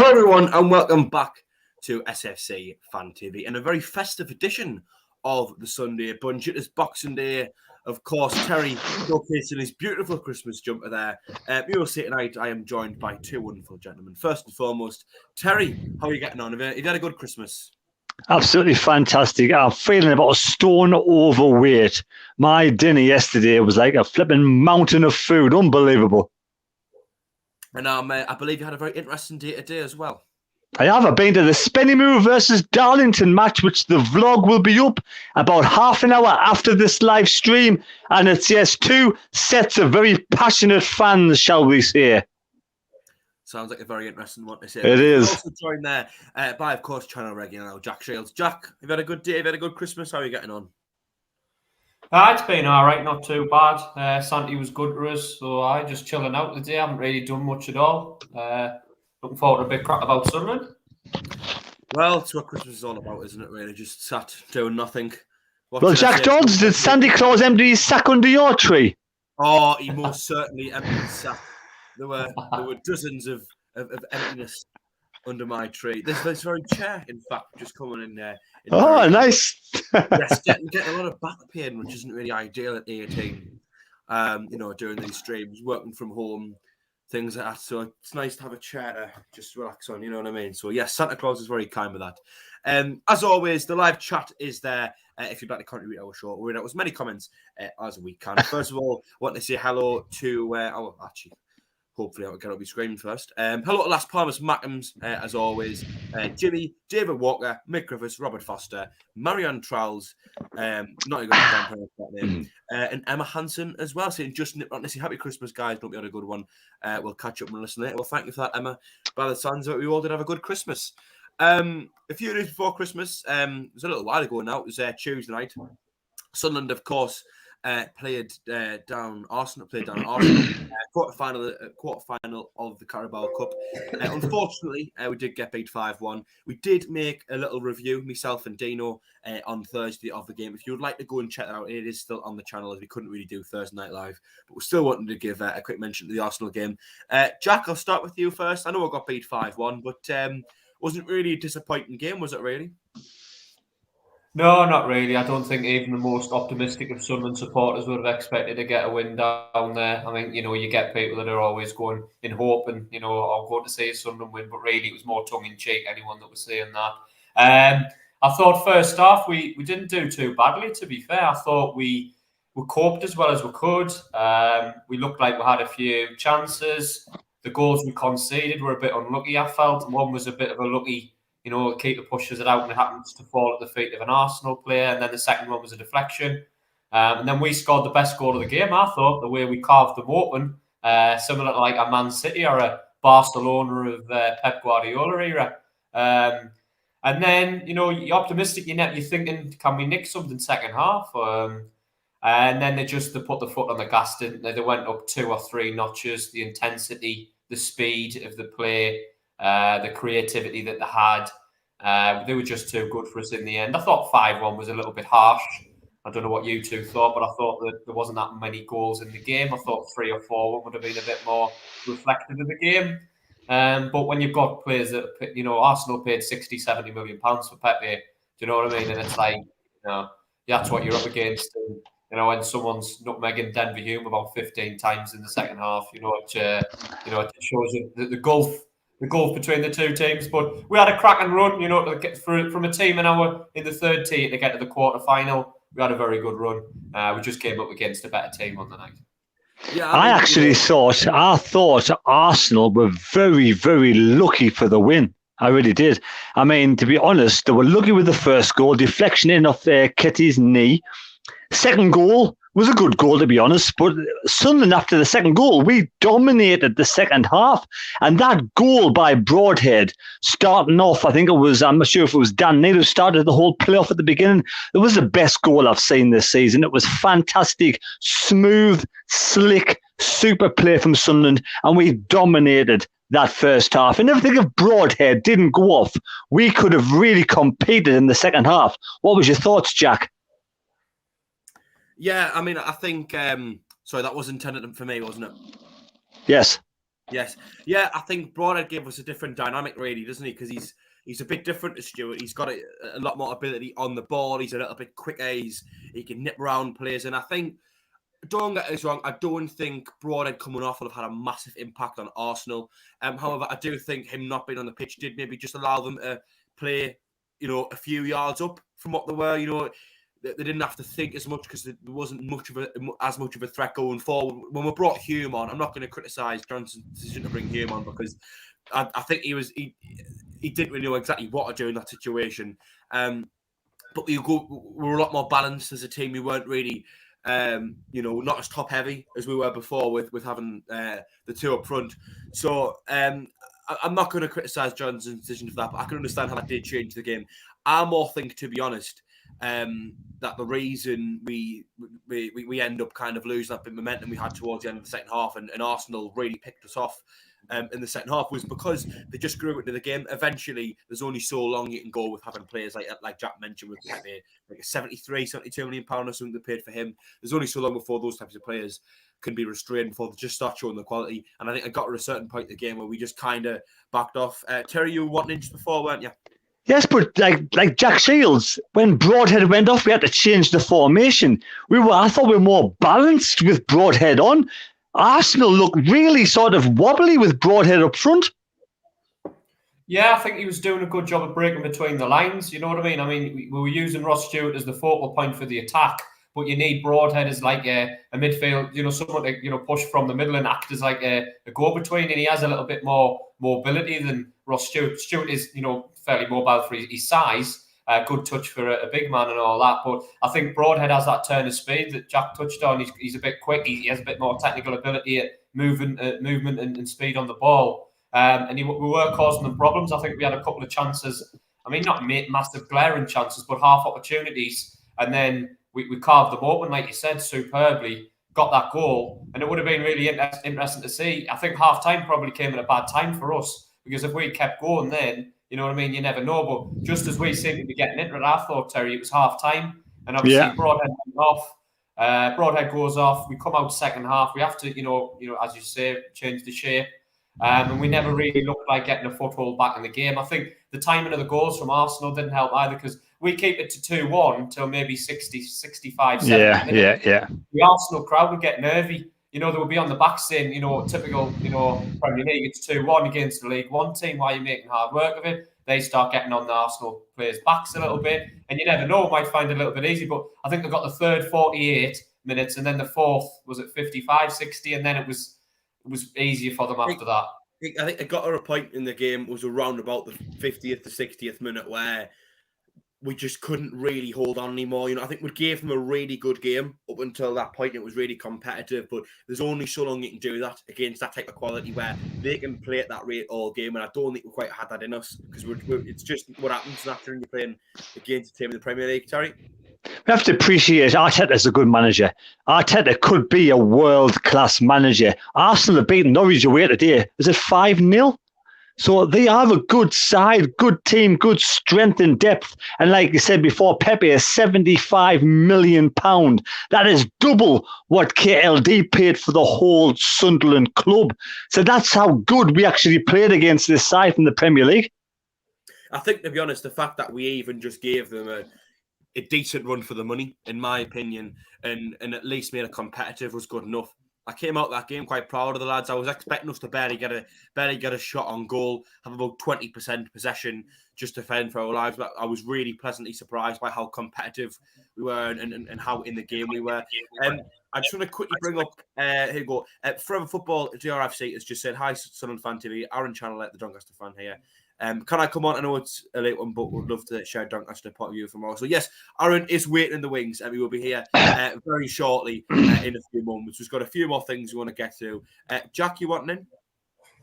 Hello everyone and welcome back to SAFC Fan TV and a very festive edition of the Sunday Bunch. It is Boxing Day, of course. Terry showcasing his beautiful Christmas jumper there. You will see tonight I am joined by two wonderful gentlemen. First and foremost, Terry, how are you getting on? Have you had a good Christmas? Absolutely fantastic. I'm feeling about a stone overweight. My dinner yesterday was like a flipping mountain of food. Unbelievable. And I believe you had a very interesting day today as well. I have. I've been to the Spennymoor versus Darlington match, which the vlog will be up about half an hour after this live stream. And it's, yes, two sets of very passionate fans, shall we say. Sounds like a very interesting one to say. It is. Also joined there by, of course, channel regular now, Jack Shields. Jack, have you had a good day? Have you had a good Christmas? How are you getting on? It's been all right, not too bad. Santi was good to us, so I just chilling out today. I haven't really done much at all. Looking forward to a big crap about Sunderland. Well, it's what Christmas is all about, isn't it, really? Just sat doing nothing. Well, Jack Dodds, did Santa Claus empty his sack under your tree? Oh, he most certainly emptied his sack. There were dozens of emptiness under my tree. There's this very chair, in fact, just coming in there. Oh, nice. Yes, getting a lot of back pain, which isn't really ideal at 18. Doing these streams, working from home, things like that. So it's nice to have a chair to just relax on, you know what I mean? So yes, Santa Claus is very kind with that. As always, the live chat is there. If you'd like to contribute to our show, we'll read out as many comments as we can. First of all, I want to say hello to hopefully I'll get up your screen first. Hello to Las Palmas Mackems, as always. Jimmy, David Walker, Mick Griffiths, Robert Foster, Marianne Trowles, not even going to pronounce that name, and Emma Hansen as well, saying just honestly, happy Christmas, guys. Hope you had a good one. We'll catch up and listen later. Well, thank you for that, Emma. By the sounds of it, we all did have a good Christmas. A few days before Christmas, it was a little while ago now, it was Tuesday night. Sunderland, of course, played down Arsenal, quarter-final of the Carabao Cup. Unfortunately, we did get beat 5-1. We did make a little review, myself and Dino, on Thursday of the game. If you would like to go and check that out, it is still on the channel, as we couldn't really do Thursday Night Live. But we're still wanting to give a quick mention to the Arsenal game. Jack, I'll start with you first. I know I got beat 5-1, but wasn't really a disappointing game, was it really? No, not really. I don't think even the most optimistic of Sunderland supporters would have expected to get a win down there. I mean, you get people that are always going in hope and, I'll go to see a Sunderland win, but really it was more tongue-in-cheek, anyone that was saying that. I thought first half we didn't do too badly, to be fair. I thought we coped as well as we could. We looked like we had a few chances. The goals we conceded were a bit unlucky, I felt. One was a bit of a lucky, keeper pushes it out and it happens to fall at the feet of an Arsenal player. And then the second one was a deflection. And then we scored the best goal of the game, I thought, the way we carved them open, similar to like a Man City or a Barcelona of Pep Guardiola era. And then, you're optimistic, you're thinking, can we nick something second half? And then they put the foot on the gas, didn't they? They went up 2 or 3 notches, the intensity, the speed of the play, the creativity that they had. They were just too good for us in the end. I thought 5-1 was a little bit harsh. I don't know what you two thought, but I thought that there wasn't that many goals in the game. I thought 3 or 4 would have been a bit more reflective of the game. But when you've got players that, Arsenal paid 60, 70 million pounds for Pepe, do you know what I mean? And it's like, that's what you're up against. And, when someone's nutmegging Denver Hume about 15 times in the second half, it shows you the gulf between the two teams. But we had a cracking run, to get through from a team in the third tier to get to the quarter final. We had a very good run. We just came up against a better team on the night. Yeah, I thought Arsenal were very, very lucky for the win. I really did. I mean, to be honest, they were lucky with the first goal, deflection in off Kitty's knee. Second goal was a good goal, to be honest. But Sunderland, after the second goal, we dominated the second half. And that goal by Broadhead, starting off, I think it was, I'm not sure if it was Dan Neal who started the whole playoff at the beginning. It was the best goal I've seen this season. It was fantastic, smooth, slick, super play from Sunderland. And we dominated that first half. And everything if Broadhead didn't go off, we could have really competed in the second half. What was your thoughts, Jack? Yeah, I mean, I think, sorry, that was intended for me, wasn't it? Yes. Yes. Yeah, I think Broadhead gave us a different dynamic, really, doesn't he? Because he's a bit different to Stewart. He's got a lot more ability on the ball. He's a little bit quicker. He can nip around players. And I think, don't get us wrong, I don't think Broadhead coming off will have had a massive impact on Arsenal. However, I do think him not being on the pitch did maybe just allow them to play, a few yards up from what they were. They didn't have to think as much because there wasn't as much of a threat going forward. When we brought Hume on, I'm not going to criticise Johnson's decision to bring Hume on because I think he didn't really know exactly what to do in that situation. But we were a lot more balanced as a team. We weren't really, not as top heavy as we were before with having the two up front. So I'm not going to criticise Johnson's decision for that, but I can understand how that did change the game. I more think, to be honest, that the reason we end up kind of losing that bit of momentum we had towards the end of the second half and Arsenal really picked us off in the second half was because they just grew into the game. Eventually, there's only so long you can go with having players like Jack mentioned with Pepe, like a 72 million pound or something they paid for him. There's only so long before those types of players can be restrained before they just start showing the quality. And I think I got to a certain point in the game where we just kind of backed off. Terry, you were 1 inch before, weren't you? Yes, but like Jack Shields, when Broadhead went off, we had to change the formation. I thought we were more balanced with Broadhead on. Arsenal looked really sort of wobbly with Broadhead up front. Yeah, I think he was doing a good job of breaking between the lines. You know what I mean? I mean, we were using Ross Stewart as the focal point for the attack, but you need Broadhead as like a midfield, someone to push from the middle and act as like a go-between, and he has a little bit more mobility than Ross Stewart. Stewart is, fairly mobile for his size, good touch for a big man and all that. But I think Broadhead has that turn of speed that Jack touched on. He's a bit quick. He has a bit more technical ability at movement and speed on the ball. And we were causing them problems. I think we had a couple of chances. I mean, not massive glaring chances, but half opportunities. And then we carved them open, like you said, superbly. Got that goal. And it would have been really interesting to see. I think half-time probably came at a bad time for us. Because if we kept going then, you know what I mean, you never know. But just as we seemed to be getting into it, I thought, Terry, it was half-time. And obviously Broadhead went off. Broadhead goes off. We come out second half. We have to, as you say, change the shape. And we never really looked like getting a foothold back in the game. I think the timing of the goals from Arsenal didn't help either because we keep it to 2-1 until maybe 60, 65, 70 minutes. Yeah. The Arsenal crowd would get nervy. They would be on the back saying, typical, Premier League, it's 2-1 against the League One team. Why are you making hard work of it? They start getting on the Arsenal players' backs a little bit. And you never know, might find it a little bit easy. But I think they got the third 48 minutes and then the fourth, was it 55, 60? And then it was easier for them after that. I think it got to a point in the game, was around about the 50th to 60th minute where we just couldn't really hold on anymore. I think we gave them a really good game up until that point. It was really competitive, but there's only so long you can do that against that type of quality where they can play at that rate all game. And I don't think we quite had that in us because it's just what happens after you're playing against a team in the Premier League. Terry? We have to appreciate Arteta's a good manager. Arteta could be a world-class manager. Arsenal have beaten Norwich away today. Is it 5-0? So they are a good side, good team, good strength and depth. And like you said before, Pepe is £75 million. That is double what KLD paid for the whole Sunderland club. So that's how good we actually played against this side from the Premier League. I think, to be honest, the fact that we even just gave them a decent run for the money, in my opinion, and at least made it competitive was good enough. I came out that game quite proud of the lads. I was expecting us to barely get a shot on goal, have about 20% possession, just to fend for our lives. But I was really pleasantly surprised by how competitive we were and how in the game we were. I just want to quickly bring up, here you go. Forever Football GRFC has just said, hi, Sunderland Fan TV, Aaron Channel at the Doncaster Fan here. Can I come on? I know it's a late one, but would love to share Doncaster point of view from all. So yes, Aaron is waiting in the wings, and we will be here very shortly in a few moments. We've got a few more things we want to get to. Jack, you wanting in?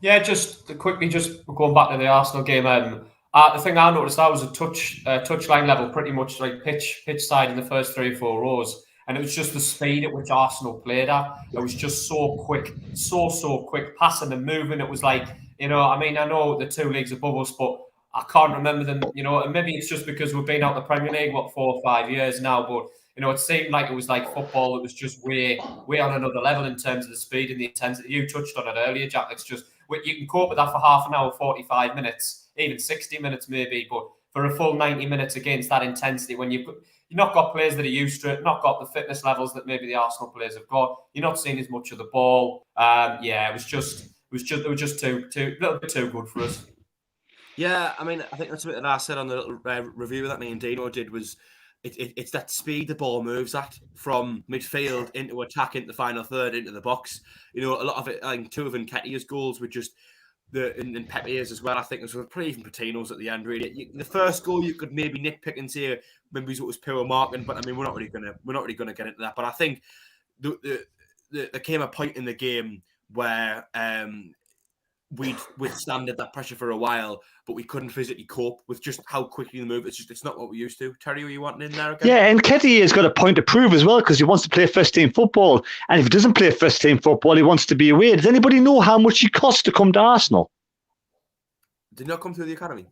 Yeah, just quickly, just going back to the Arsenal game. The thing I noticed, I was a touchline level, pretty much like pitch side in the first 3 or 4 rows. And it was just the speed at which Arsenal played at. It was just so quick, so quick, passing and moving. It was like, I know the 2 leagues above us, but I can't remember them, and maybe it's just because we've been out the Premier League, 4 or 5 years now, but, it seemed like it was like football. It was just way on another level in terms of the speed and the intensity. You touched on it earlier, Jack. It's just you can cope with that for half an hour, 45 minutes, even 60 minutes maybe, but for a full 90 minutes against that intensity, when you've not got players that are used to it, not got the fitness levels that maybe the Arsenal players have got, you're not seeing as much of the ball. It was just too a little bit too good for us. Yeah, I mean, I think that's a bit that I said on the little review that me and Dino did was it's that speed the ball moves at from midfield into attack, into the final third, into the box. You know, a lot of it, I think 2 of Nketiah's goals were just and Pepe's as well. I think it was pretty even Patino's at the end. Really, the first goal you could maybe nitpick and say maybe it was poor marking, but I mean we're not really gonna get into that. But I think there came a point in the game where we'd withstanded that pressure for a while, but we couldn't physically cope with just how quickly the move. It's not what we used to. Terry, were you wanting in there again? Yeah, and Nketiah has got a point to prove as well because he wants to play first team football. And if he doesn't play first team football, he wants to be away. Does anybody know how much he costs to come to Arsenal? Did not come through the academy.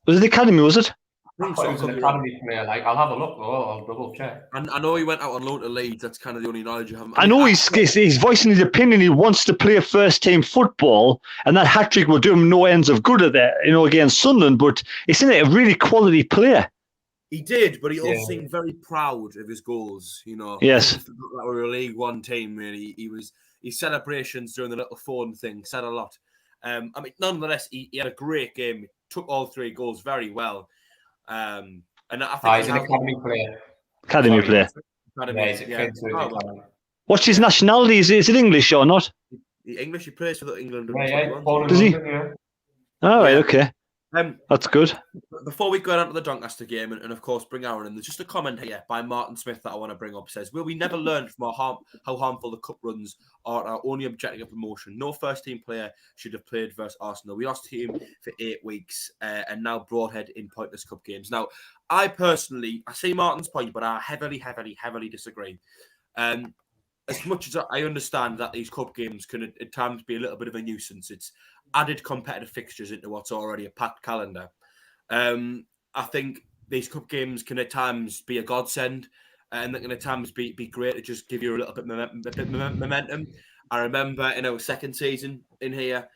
Was it the academy, was it? I thought it was an academy player. I'll have a look. I'll double check. And I know he went out on loan to Leeds. That's kind of the only knowledge you have. I know he's voicing his opinion. He wants to play first team football, and that hat trick will do him no ends of good at that, against Sunderland. But isn't it a really quality player? He did, but he also seemed very proud of his goals. Yes, that we're a League One team. Really, his celebrations during the little phone thing said a lot. I mean, nonetheless, he had a great game. He took all 3 goals very well. And I think he's an academy player. Academy player. Yeah. What's his nationality? Is it English or not? English. He plays for England. Does he? All right. Okay. That's good. Before we go down to the Doncaster game and of course bring Aaron in, there's just a comment here by Martin Smith that I want to bring up. It says, will we never learn from how harmful the cup runs are our only objective of promotion? No first team player should have played versus Arsenal. We lost to him for 8 weeks and now Broadhead in pointless cup games. Now, I see Martin's point, but I heavily disagree. As much as I understand that these cup games can at times be a little bit of a nuisance, it's added competitive fixtures into what's already a packed calendar. I think these cup games can at times be a godsend, and they can at times be great to just give you a little bit of momentum. I remember in our second season in here,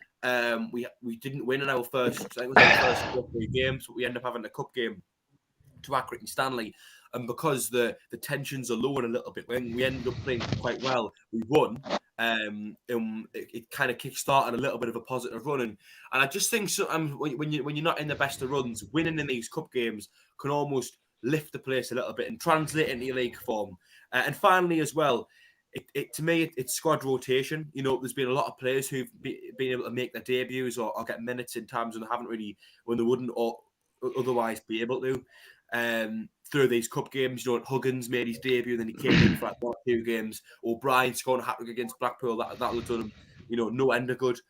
we didn't win in our first 3 games, but we ended up having a cup game to Accrington Stanley. And because the tensions are lowering a little bit, when we ended up playing quite well, we won. It kind of kick-started a little bit of a positive run. And I just think when you're not in the best of runs, winning in these cup games can almost lift the place a little bit and translate into your league form. And finally, as well, to me, it's squad rotation. There's been a lot of players who've been able to make their debuts or get minutes in times when they wouldn't or otherwise be able to. Through these cup games, Huggins made his debut, and then he came in for 1 or 2 games. O'Brien scored a hat-trick against Blackpool. That would have done him, no end of good.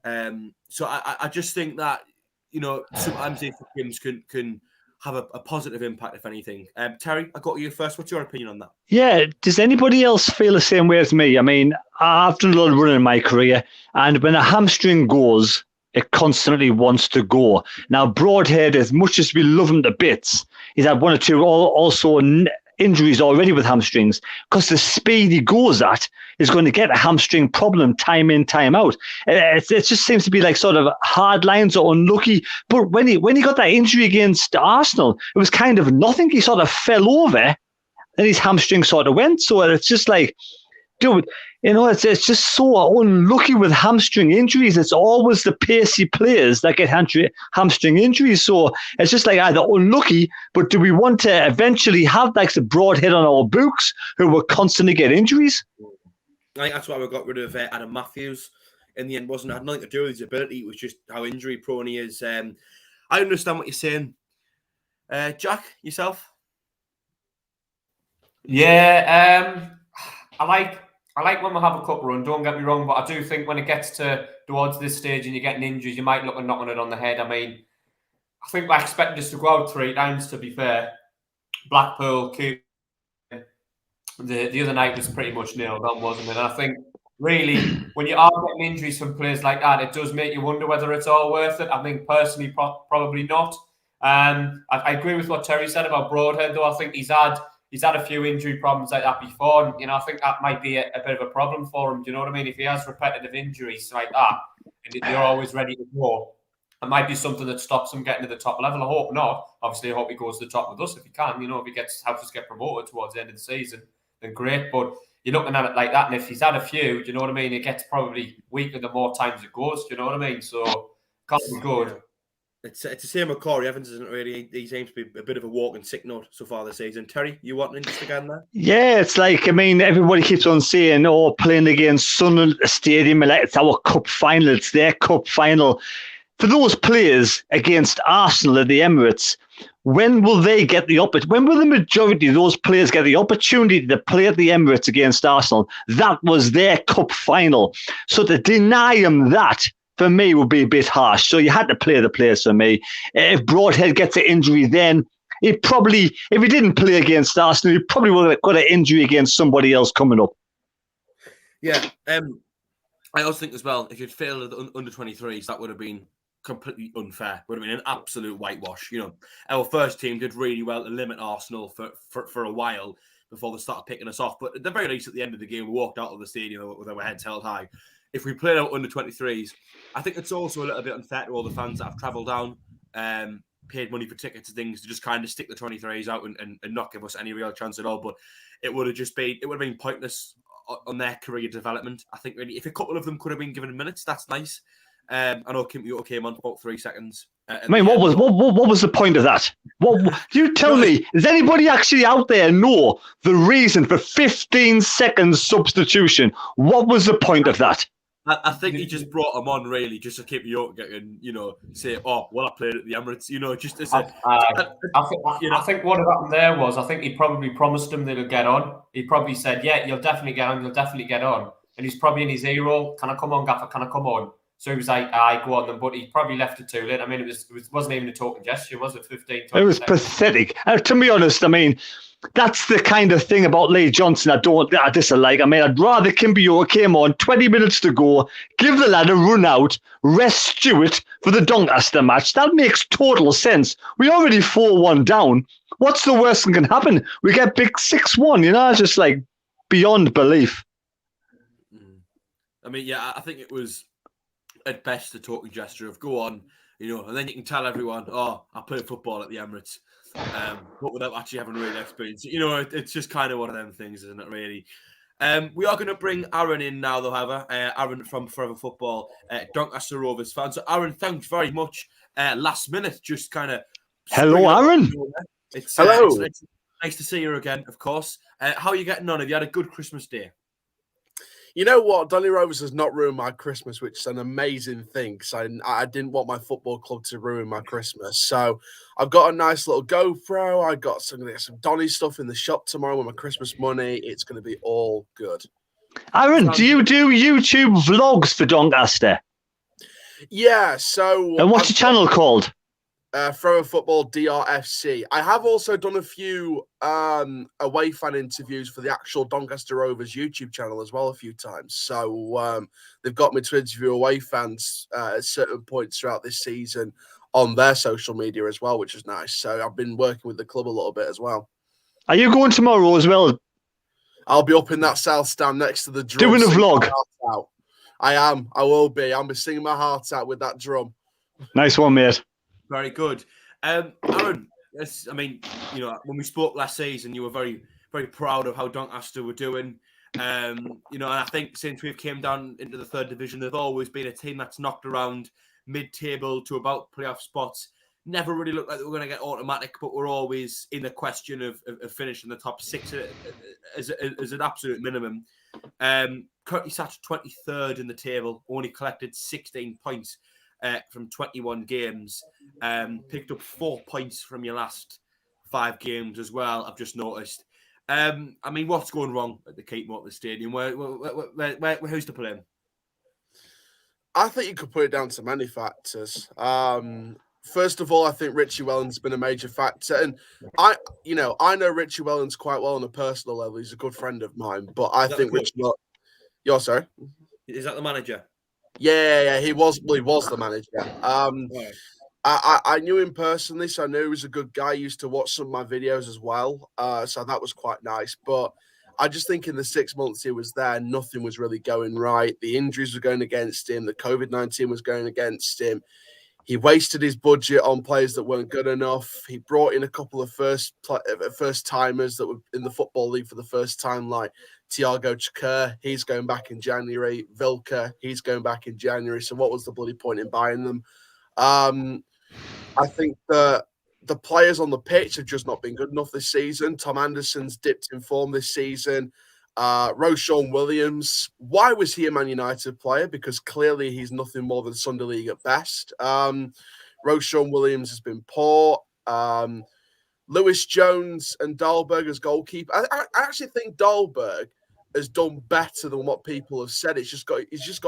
So I just think that sometimes these cup games can have a positive impact, if anything. Terry, I got you first. What's your opinion on that? Yeah, does anybody else feel the same way as me? I mean, I've done a lot of running in my career, and when a hamstring goes, it constantly wants to go. Now, Broadhead, as much as we love him to bits, he's had 1 or 2 also injuries already with hamstrings, because the speed he goes at is going to get a hamstring problem time in, time out. It just seems to be like sort of hard lines or unlucky. But when he got that injury against Arsenal, it was kind of nothing. He sort of fell over and his hamstring sort of went. So it's just like, dude, it's just so unlucky with hamstring injuries. It's always the pacey players that get hamstring injuries. So it's just like either unlucky, but do we want to eventually have like the Broadhead on our books who will constantly get injuries? I think that's why we got rid of Adam Matthews. In the end, it had nothing to do with his ability. It was just how injury prone he is. I understand what you're saying. Jack, yourself? Yeah, I like when we have a cup run, don't get me wrong, but I do think when it gets towards this stage and you're getting injuries, you might look at knocking it on the head. I mean, I think I expected us to go out 3 times, to be fair. Blackpool, Cooper, the other night was pretty much nailed on, wasn't it? And I think, really, when you are getting injuries from players like that, it does make you wonder whether it's all worth it. I think, personally, probably not. I agree with what Terry said about Broadhead, though. I think he's had he's had a few injury problems like that before. And, I think that might be a bit of a problem for him. Do you know what I mean? If he has repetitive injuries like that, and you're always ready to go, it might be something that stops him getting to the top level. I hope not. Obviously, I hope he goes to the top with us if he can. If he helps us get promoted towards the end of the season, then great. But you're looking at it like that, and if he's had a few, do you know what I mean? It gets probably weaker the more times it goes. Do you know what I mean? So can't be good. Yeah. It's the same with Corey Evans, isn't it? Really, he seems to be a bit of a walking sick note so far this season. Terry, you wanting just again there? Yeah, it's like, everybody keeps on saying, playing against Sunderland Stadium, like it's our cup final, it's their cup final. For those players against Arsenal at the Emirates, when will they get the opportunity? When will the majority of those players get the opportunity to play at the Emirates against Arsenal? That was their cup final. So to deny them that, for me, would be a bit harsh. So you had to play the players for me. If Broadhead gets an injury, then if he didn't play against Arsenal, he probably would have got an injury against somebody else coming up. Yeah. I also think as well, if you'd failed at the under 23s, that would have been completely unfair. Would have been an absolute whitewash. Our first team did really well to limit Arsenal for a while before they started picking us off. But at the very least, at the end of the game, we walked out of the stadium with our heads held high. If we played out under 23s, I think it's also a little bit unfair to all the fans that have travelled down, paid money for tickets and things, to just kind of stick the 23s out and not give us any real chance at all. But it would have been pointless on their career development. I think really, if a couple of them could have been given minutes, that's nice. I know Kim Yoto came on for about 3 seconds. What was the point of that? You tell me, does anybody actually out there know the reason for 15 seconds substitution? What was the point of that? I think he just brought him on really just to keep Yoke getting, say, oh, well, I played at the Emirates, just as a... I think what happened there was, I think he probably promised him that he'll get on. He probably said, yeah, you'll definitely get on, And he's probably in his ear roll, can I come on, Gaffer, can I come on? So he was like, go on then, but he probably left it too late. I mean, it wasn't even a token gesture, was it? 15, 20 It was seconds. pathetic. To be honest, that's the kind of thing about Lee Johnson I dislike. I'd rather Kimby came on, 20 minutes to go, give the lad a run out, rest Stewart for the Doncaster match. That makes total sense. We already 4-1 down. What's the worst that can happen? We get big 6-1, It's just like beyond belief. I think it was at best a token gesture of go on, and then you can tell everyone, oh, I played football at the Emirates. But without actually having really experience. It's just kind of one of them things, isn't it, really? We are going to bring Aaron in now, though, however. Aaron from Forever Football, Doncaster Rovers fan. So, Aaron, thanks very much. Last minute, just kind of... Hello, Aaron. Hello. It's nice to see you again, of course. How are you getting on? Have you had a good Christmas day? You know what? Donny Rovers has not ruined my Christmas, which is an amazing thing, because I didn't want my football club to ruin my Christmas. So I've got a nice little GoPro. I got some Donny stuff in the shop tomorrow with my Christmas money. It's going to be all good. Aaron, do you do YouTube vlogs for Doncaster? Yeah. So. And what's your channel called? Forever Football DRFC. I have also done a few away fan interviews for the actual Doncaster Rovers YouTube channel as well a few times. So they've got me to interview away fans at certain points throughout this season on their social media as well, which is nice. So I've been working with the club a little bit as well. Are you going tomorrow as well? I'll be up in that south stand next to the drum. Doing a vlog? I am. I will be. I'll be singing my heart out with that drum. Nice one, mate. Very good. Aaron, yes, when we spoke last season, you were very, very proud of how Doncaster were doing. And I think since we've came down into the third division, they've always been a team that's knocked around mid-table to about playoff spots. Never really looked like they were going to get automatic, but we're always in the question of finishing the top six as an absolute minimum. Currently sat 23rd in the table, only collected 16 points. From 21 games, picked up 4 points from your last 5 games as well. I've just noticed. What's going wrong at the Keith Motley Stadium? Where who's to blame? I think you could put it down to many factors. First of all, I think Richie Wellens been a major factor, and I know Richie Wellens quite well on a personal level. He's a good friend of mine, but I think Richie. You're sorry. Is that the manager? Yeah, he was the manager. I knew him personally, so I knew he was a good guy. He used to watch some of my videos as well, so that was quite nice. But I just think in the 6 months he was there, nothing was really going right. The injuries were going against him. The COVID-19 was going against him. He wasted his budget on players that weren't good enough. He brought in a couple of first timers that were in the Football League for the first time, like Thiago Chakir. He's going back in January. Vilka, he's going back in January. So what was the bloody point in buying them? I think that the players on the pitch have just not been good enough this season. Tom Anderson's dipped in form this season. Roshan Williams, why was he a Man United player? Because clearly he's nothing more than Sunday League at best. Roshan Williams has been poor. Lewis Jones and Dahlberg as goalkeeper. I actually think Dahlberg has done better than what people have said. He's just got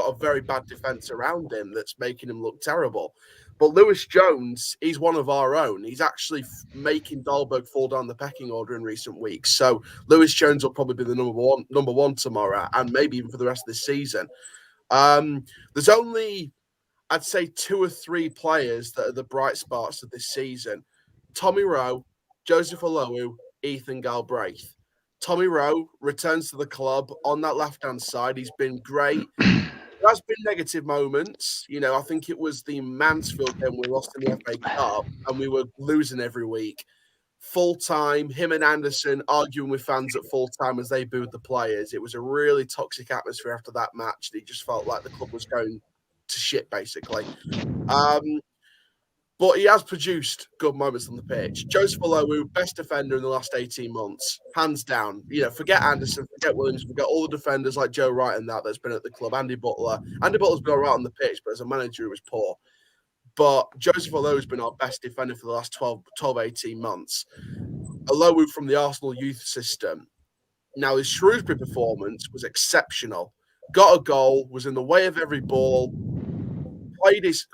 a very bad defense around him that's making him look terrible. But Lewis Jones, he's one of our own. He's actually making Dahlberg fall down the pecking order in recent weeks. So Lewis Jones will probably be the number one tomorrow, and maybe even for the rest of this season. There's only, I'd say, 2 or 3 players that are the bright spots of this season: Tommy Rowe, Joseph Olowu, Ethan Galbraith. Tommy Rowe returns to the club on that left-hand side. He's been great. There has been negative moments. You know, I think it was the Mansfield game we lost in the FA Cup and we were losing every week. Full time, him and Anderson arguing with fans at full time as they booed the players. It was a really toxic atmosphere after that match. It just felt like the club was going to shit, basically. But he has produced good moments on the pitch. Joseph Olowu, best defender in the last 18 months, hands down. You know, forget Anderson, forget Williams, forget all the defenders like Joe Wright and that's been at the club. Andy Butler's been all right on the pitch, but as a manager, he was poor. But Joseph Olowu been our best defender for the last 12, 18 months. Olowu from the Arsenal youth system. Now, his Shrewsbury performance was exceptional. Got a goal, was in the way of every ball.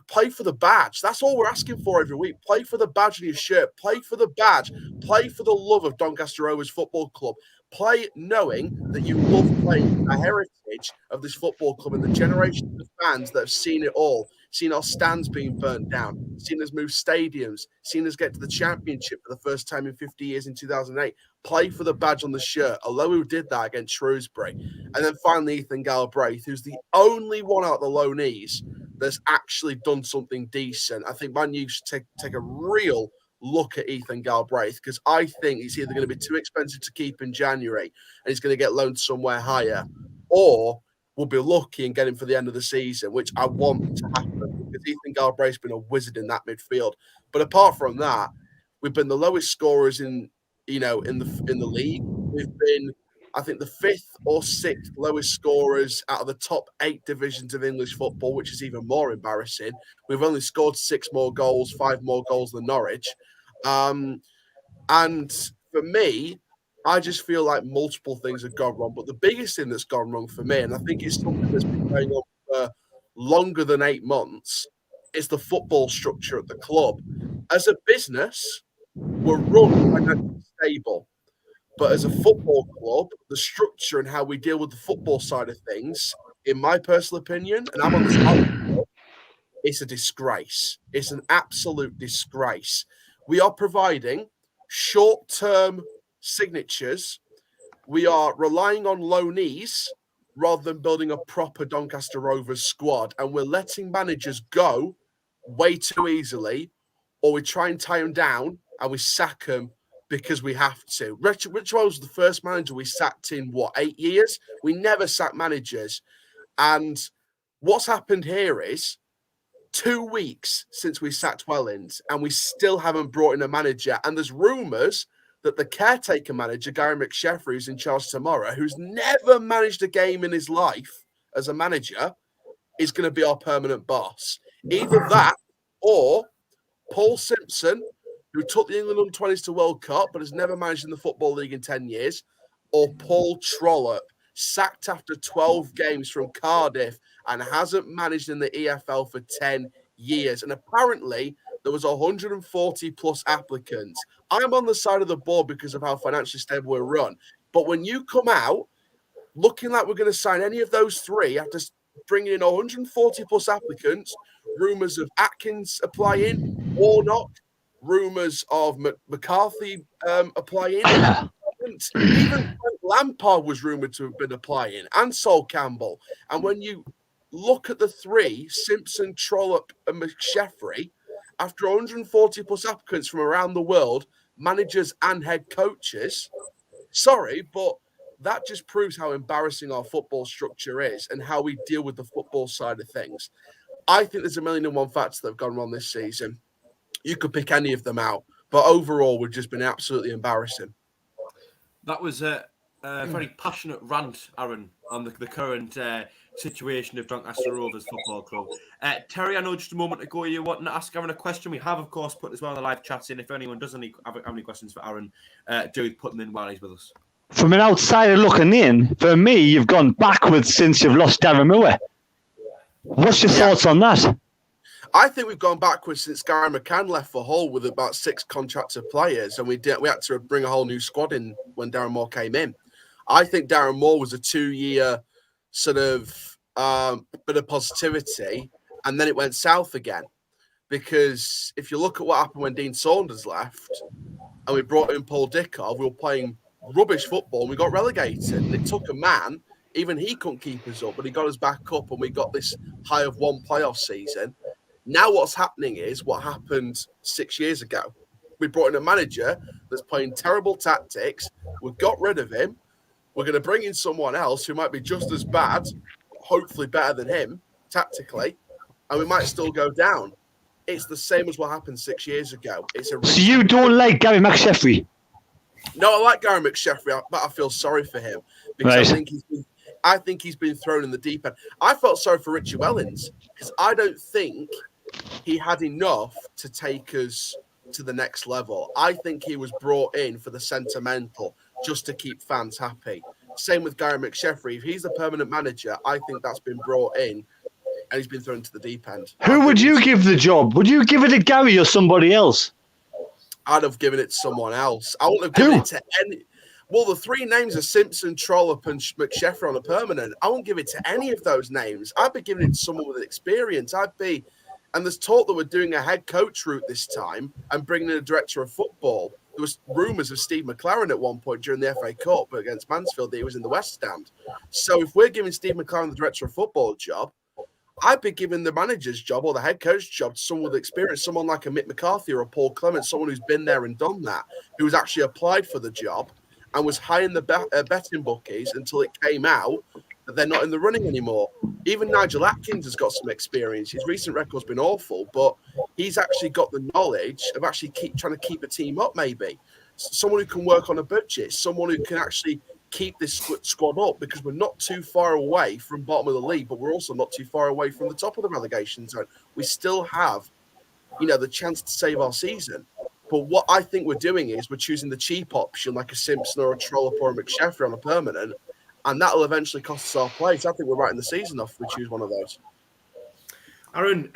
Play for the badge. That's all we're asking for every week. Play for the badge on your shirt. Play for the badge. Play for the love of Doncaster Rovers Football Club. Play knowing that you love playing the heritage of this football club and the generation of fans that have seen it all, seen our stands being burnt down, seen us move stadiums, seen us get to the championship for the first time in 50 years in 2008. Play for the badge on the shirt. Olowu did that against Shrewsbury. And then finally, Ethan Galbraith, who's the only one out the loanees that's actually done something decent. I think Man U should take a real look at Ethan Galbraith, because I think he's either going to be too expensive to keep in January and he's going to get loaned somewhere higher, or we'll be lucky and get him for the end of the season, which I want to happen, because Ethan Galbraith's been a wizard in that midfield. But apart from that, we've been the lowest scorers in the league. We've been, I think, the 5th or 6th lowest scorers out of the top 8 divisions of English football, which is even more embarrassing. We've only scored 6 more goals, 5 more goals than Norwich. And for me, I just feel like multiple things have gone wrong. But the biggest thing that's gone wrong for me, and I think it's something that's been going on for longer than 8 months, is the football structure at the club. As a business, we're run financially stable. But as a football club, the structure and how we deal with the football side of things, in my personal opinion, and I'm on the side of the club, it's a disgrace. It's an absolute disgrace. We are providing short-term signatures. We are relying on loanees rather than building a proper Doncaster Rovers squad. And we're letting managers go way too easily, or we try and tie them down and we sack them because we have to. Rich was the first manager we sacked in, 8 years? We never sacked managers. And what's happened here is 2 weeks since we sacked Wellens, and we still haven't brought in a manager. And there's rumours that the caretaker manager, Gary McSheffrey, who's in charge tomorrow, who's never managed a game in his life as a manager, is going to be our permanent boss. Either that or Paul Simpson, who took the England under-20s to World Cup but has never managed in the Football League in 10 years, or Paul Trollope, sacked after 12 games from Cardiff and hasn't managed in the EFL for 10 years. And apparently there was 140 plus applicants. I'm on the side of the board because of how financially stable we're run. But when you come out looking like we're going to sign any of those 3 after bringing in 140 plus applicants, rumours of Atkins applying, Warnock, rumours of McCarthy applying. Even Frank Lampard was rumoured to have been applying, and Sol Campbell. And when you look at the three, Simpson, Trollope, and McSheffrey, after 140 plus applicants from around the world, managers and head coaches, sorry, but that just proves how embarrassing our football structure is and how we deal with the football side of things. I think there's a million and one factors that have gone wrong this season. You could pick any of them out, but overall, we've just been absolutely embarrassing. That was a very passionate rant, Aaron, on the current situation of Doncaster Rovers Football Club. Terry, I know just a moment ago you wanted to ask Aaron a question. We have, of course, put as well in the live chats in. If anyone does have any questions for Aaron, do put them in while he's with us. From an outsider looking in, for me, you've gone backwards since you've lost Darren Moore. What's your thoughts on that? I think we've gone backwards since Gary McCann left for Hull with about 6 contracted players, and we had to bring a whole new squad in when Darren Moore came in. I think Darren Moore was a 2-year sort of bit of positivity, and then it went south again. Because if you look at what happened when Dean Saunders left, and we brought in Paul Dickov, we were playing rubbish football, and we got relegated. And it took a man, even he couldn't keep us up, but he got us back up, and we got this high of 1 playoff season. Now what's happening is what happened 6 years ago. We brought in a manager that's playing terrible tactics. We've got rid of him. We're going to bring in someone else who might be just as bad, hopefully better than him, tactically, and we might still go down. It's the same as what happened 6 years ago. So you don't like Gary McSheffrey? No, I like Gary McSheffrey, but I feel sorry for him because right. I think he's been thrown in the deep end. I felt sorry for Richie Wellens because I don't think he had enough to take us to the next level. I think he was brought in for the sentimental, just to keep fans happy. Same with Gary McSheffrey. If he's the permanent manager, I think that's been brought in and he's been thrown to the deep end. Who would you give the job? Would you give it to Gary or somebody else? I'd have given it to someone else. I wouldn't have given it to any. Well, the 3 names are Simpson, Trollope, and McSheffrey on a permanent. I won't give it to any of those names. I'd be giving it to someone with experience. And there's talk that we're doing a head coach route this time and bringing in a director of football. There was rumours of Steve McLaren at one point during the FA Cup against Mansfield that he was in the West Stand. So if we're giving Steve McLaren the director of football job, I'd be giving the manager's job or the head coach job to someone with experience, someone like a Mick McCarthy or a Paul Clement, someone who's been there and done that, who's actually applied for the job and was high in the betting bookies until it came out that they're not in the running anymore. Even Nigel Atkins has got some experience. His recent record's been awful, but he's actually got the knowledge of actually trying to keep a team up, maybe. Someone who can work on a budget, someone who can actually keep this squad up, because we're not too far away from bottom of the league, but we're also not too far away from the top of the relegation zone. We still have, the chance to save our season. But what I think we're doing is we're choosing the cheap option, like a Simpson or a Trollope or a McSheffrey on a permanent, and that'll eventually cost us our place. I think we're writing the season off if we choose one of those. Aaron,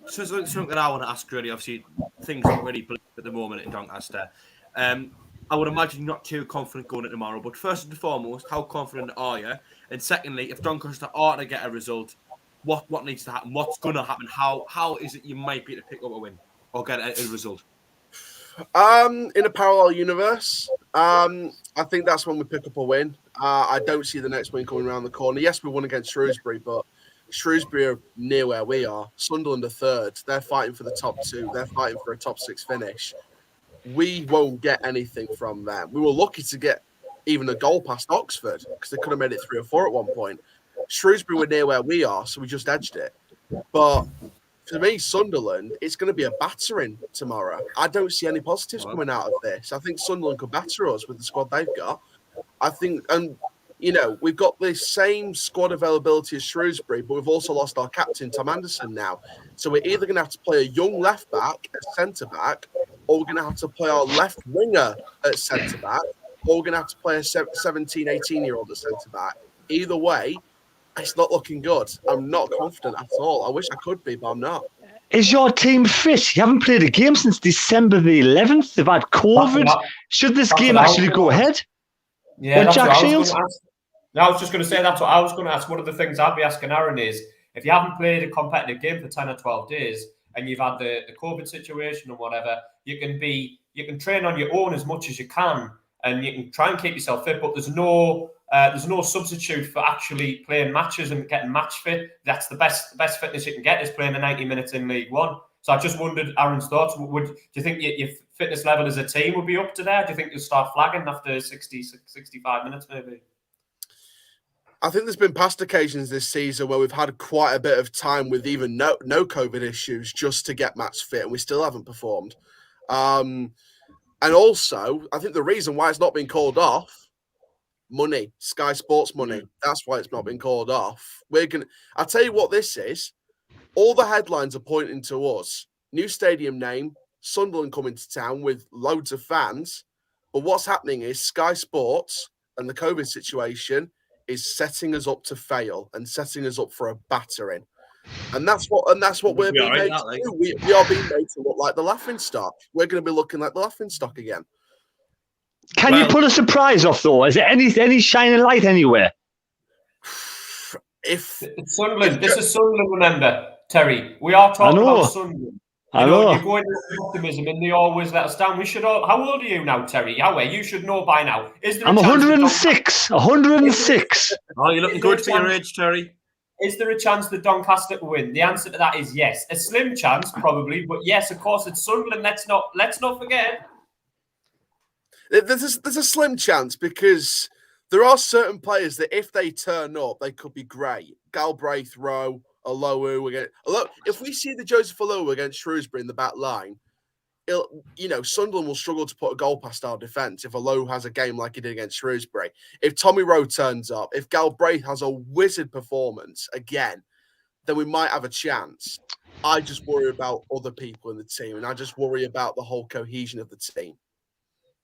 so something that I want to ask, really, obviously, things aren't really bleak at the moment in Doncaster. I would imagine you're not too confident going into tomorrow, but first and foremost, how confident are you? And secondly, if Doncaster are to get a result, what needs to happen? What's going to happen? How is it you might be able to pick up a win or get a result? In a parallel universe, I think that's when we pick up a win. I don't see the next win coming around the corner. Yes, we won against Shrewsbury, but Shrewsbury are near where we are. Sunderland are third. They're fighting for the top 2. They're fighting for a top 6 finish. We won't get anything from them. We were lucky to get even a goal past Oxford because they could have made it 3 or 4 at one point. Shrewsbury were near where we are, so we just edged it. But for me, Sunderland, it's going to be a battering tomorrow. I don't see any positives coming out of this. I think Sunderland could batter us with the squad they've got. I think, and we've got the same squad availability as Shrewsbury, but we've also lost our captain, Tom Anderson, now. So we're either going to have to play a young left back at centre back, or we're going to have to play our left winger at centre back, or we're going to have to play a 17, 18-year-old at centre back. Either way, it's not looking good. I'm not confident at all. I wish I could be, but I'm not. Is your team fit? You haven't played a game since December the 11th. They've had COVID. Should this game actually go ahead? Yeah, that's Jack what Shields? I was just going to say that's what I was going to ask. One of the things I'd be asking Aaron is, if you haven't played a competitive game for 10 or 12 days and you've had the COVID situation or whatever, you can train on your own as much as you can, and you can try and keep yourself fit. But there's no substitute for actually playing matches and getting match fit. That's the best fitness you can get is playing the 90 minutes in League One. So I just wondered Aaron's thoughts. Do you think your fitness level as a team would be up to there? Do you think you'll start flagging after 60, 65 minutes maybe? I think there's been past occasions this season where we've had quite a bit of time with even no COVID issues just to get match fit, and we still haven't performed. And also, I think the reason why it's not been called off, money, Sky Sports money. That's why it's not been called off. I'll tell you what this is. All the headlines are pointing to us. New stadium name, Sunderland coming to town with loads of fans. But what's happening is Sky Sports and the COVID situation is setting us up to fail and setting us up for a battering. And that's what we're being made to do. We are being made to look like the laughingstock. We're going to be looking like the laughingstock again. Can you pull a surprise off, though? Is there any shining light anywhere? It's Sunderland. This is Sunderland, remember, Terry. We are talking about Sunderland. I know. You're going with optimism, and they always let us down. We should all. How old are you now, Terry? You should know by now. I'm 106. 106. Oh, you're looking good for your age, Terry. Is there a chance that Doncaster will win? The answer to that is yes. A slim chance, probably, but yes, of course, it's Sunderland. Let's not forget. There's a slim chance because there are certain players that if they turn up, they could be great. Galbraith, Rowe, Olowu again. If we see the Joseph Olowu against Shrewsbury in the back line, Sunderland will struggle to put a goal past our defence if Olowu has a game like he did against Shrewsbury. If Tommy Rowe turns up, if Galbraith has a wizard performance again, then we might have a chance. I just worry about other people in the team, and I just worry about the whole cohesion of the team.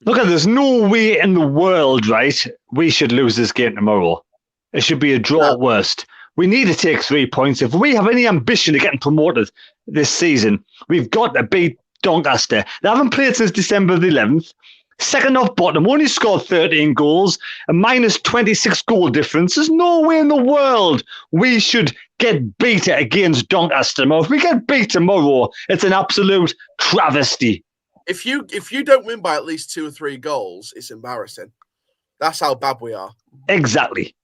Look, there's no way in the world, right, we should lose this game tomorrow. It should be a draw at worst. We need to take 3 points. If we have any ambition of getting promoted this season, we've got to beat Doncaster. They haven't played since December the 11th. Second off bottom, only scored 13 goals, a minus 26 goal difference. There's no way in the world we should get beat against Doncaster tomorrow. If we get beat tomorrow, it's an absolute travesty. If you don't win by at least 2 or 3 goals, it's embarrassing. That's how bad we are. Exactly.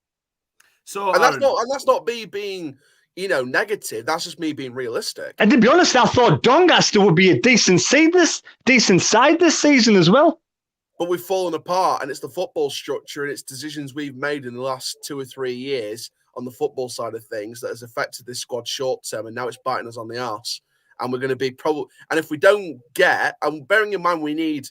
So that's not me being negative. That's just me being realistic. And to be honest, I thought Doncaster would be a decent side this season as well. But we've fallen apart, and it's the football structure and it's decisions we've made in the last 2 or 3 years on the football side of things that has affected this squad short term, and now it's biting us on the arse. And we're going to be and if we don't get, and bearing in mind we need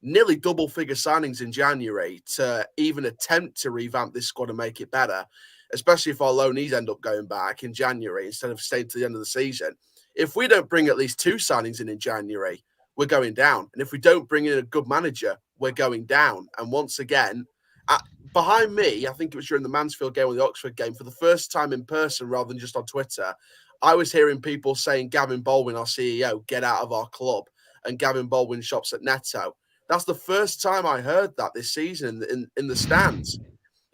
nearly double-figure signings in January to even attempt to revamp this squad and make it better, especially if our loanees end up going back in January instead of staying to the end of the season. If we don't bring at least 2 signings in January, we're going down. And if we don't bring in a good manager, we're going down. And once again, behind me, I think it was during the Mansfield game or the Oxford game, for the first time in person rather than just on Twitter, I was hearing people saying, Gavin Baldwin, our CEO, get out of our club, and Gavin Baldwin shops at Netto. That's the first time I heard that this season in the stands.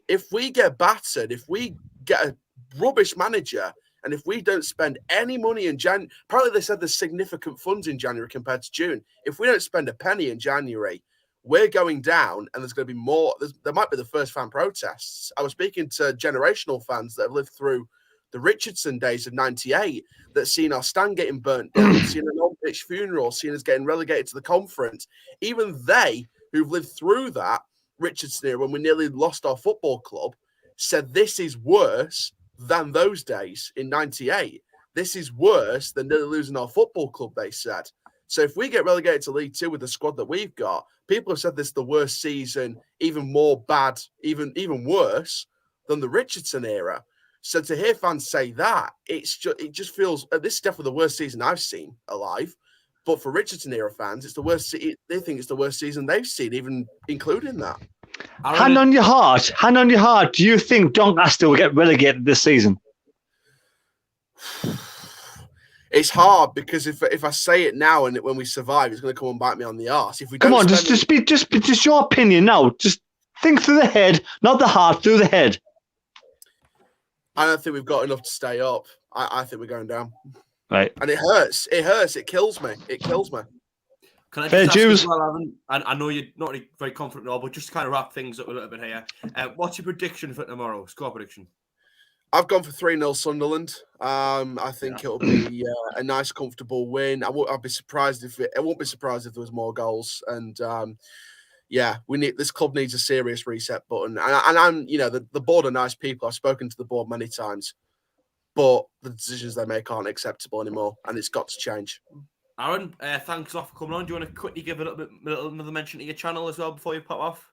If we get battered, if we get a rubbish manager, and if we don't spend any money in January, apparently they said there's significant funds in January compared to June. If we don't spend a penny in January, we're going down, and there's going to be more. There might be the first fan protests. I was speaking to generational fans that have lived through the Richardson days of '98 that seen our stand getting burnt down, seen an on-pitch funeral, seen us getting relegated to the conference. Even they, who've lived through that Richardson era when we nearly lost our football club, said this is worse than those days in '98. This is worse than nearly losing our football club, they said. So if we get relegated to League Two with the squad that we've got, people have said this is the worst season, even more bad, even worse than the Richardson era. So to hear fans say that, it just feels, this is definitely the worst season I've seen alive. But for Richardson era fans, it's the worst. They think it's the worst season they've seen, even including that. Hand on your heart. Do you think Doncaster will get relegated this season? It's hard because if I say it now and when we survive, it's going to come and bite me on the arse. If we come on, just your opinion now. Just think through the head, not the heart, through the head. I don't think we've got enough to stay up. I think we're going down. Right. And it hurts. It hurts. It kills me. It kills me. Can I Fair just ask you dues. as well, Aaron, and I know you're not really very confident at all, but just to kind of wrap things up a little bit here. What's your prediction for tomorrow? Score prediction? I've gone for 3-0 Sunderland. I think it'll be a nice, comfortable win. I'd be surprised if I won't be surprised if there was more goals. And yeah, this club needs a serious reset button. And I'm, the board are nice people. I've spoken to the board many times, but the decisions they make aren't acceptable anymore, and it's got to change. Aaron, thanks a lot for coming on. Do you want to quickly give another mention to your channel as well before you pop off?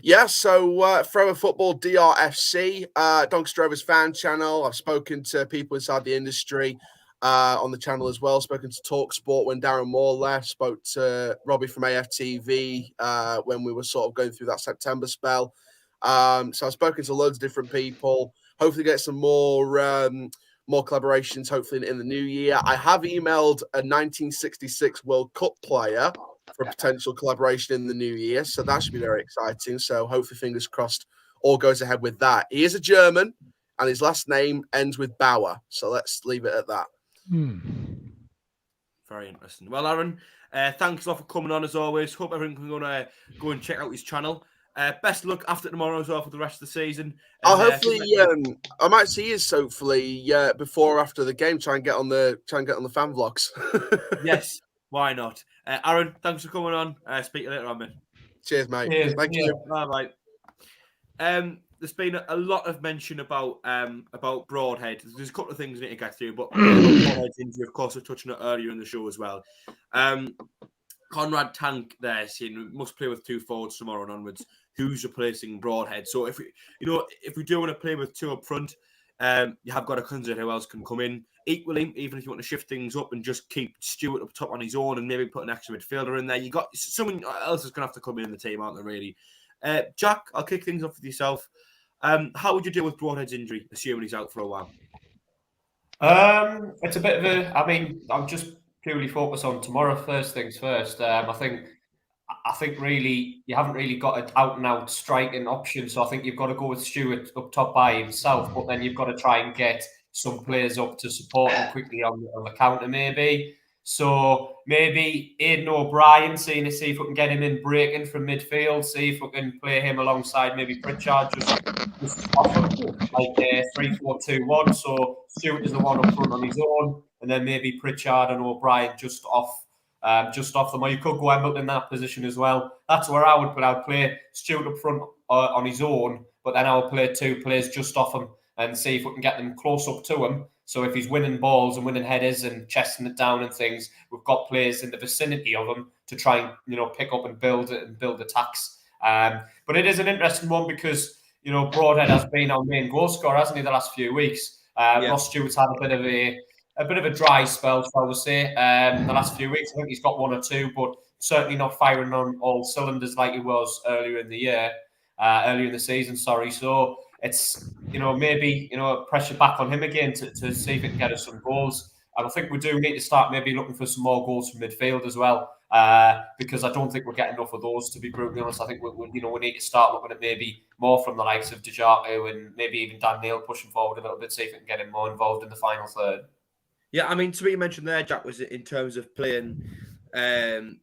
Yeah, so Forever Football DRFC, Doncaster Rovers fan channel. I've spoken to people inside the industry on the channel as well. Spoken to Talk Sport when Darren Moore left. Spoke to Robbie from AFTV when we were sort of going through that September spell. So I've spoken to loads of different people. Hopefully get some more collaborations, hopefully in the new year. I have emailed a 1966 World Cup player for a potential collaboration in the new year. So that should be very exciting. So hopefully, fingers crossed, all goes ahead with that. He is a German, and his last name ends with Bauer. So let's leave it at that. Very interesting. Well, Aaron, thanks a lot for coming on as always. Hope everyone can go and check out his channel. Best of luck after tomorrow as well for the rest of the season. And, hopefully, I might see you hopefully before or after the game. Try and get on the fan vlogs. Yes, why not? Aaron, thanks for coming on. Speak to you later on, mate. Cheers, mate. Cheers. Thank you. Bye. There's been a lot of mention about Broadhead. There's a couple of things we need to get through, but Broadhead's injury, of course, we're touching it earlier in the show as well. CONRAD Tank there saying must play with 2 forwards tomorrow and onwards. Who's replacing Broadhead? So if we do want to play with 2 up front, you have got to consider who else can come in. Equally, even if you want to shift things up and just keep Stewart up top on his own and maybe put an extra midfielder in there, you got someone else is going to have to come in the team, aren't they? Really, Jack, I'll kick things off with yourself. How would you deal with Broadhead's injury, assuming he's out for a while? It's a bit of a. I mean, I'm just purely focused on tomorrow. First things first. I think really you haven't really got an out and out striking option. So I think you've got to go with Stewart up top by himself, but then you've got to try and get some players up to support him quickly on the counter, maybe. So maybe Aidan O'Brien, see if we can get him in breaking from midfield, see if we can play him alongside maybe Pritchard, just off him, like 3-4-2-1. So Stewart is the one up front on his own, and then maybe Pritchard and O'Brien just off them. Or you could go Embleton in that position as well. That's where I would play. I'd play Stewart up front on his own, but then I would play 2 players just off him and see if we can get them close up to him. So if he's winning balls and winning headers and chesting it down and things, we've got players in the vicinity of him to try and pick up and build attacks. But it is an interesting one because Broadhead has been our main goal scorer, hasn't he, the last few weeks? Ross Stewart's had a bit of a dry spell, shall we say, the last few weeks. I think he's got 1 or 2, but certainly not firing on all cylinders like he was earlier in the season. Sorry. So it's maybe pressure back on him again to see if he can get us some goals. And I think we do need to start maybe looking for some more goals from midfield as well, because I don't think we're getting enough of those, to be brutally honest. I think we need to start looking at maybe more from the likes of Dejaku and maybe even Dan Neil pushing forward a little bit, see if we can get him more involved in the final third. Yeah, I mean, to what you mentioned there, Jack, was in terms of playing, the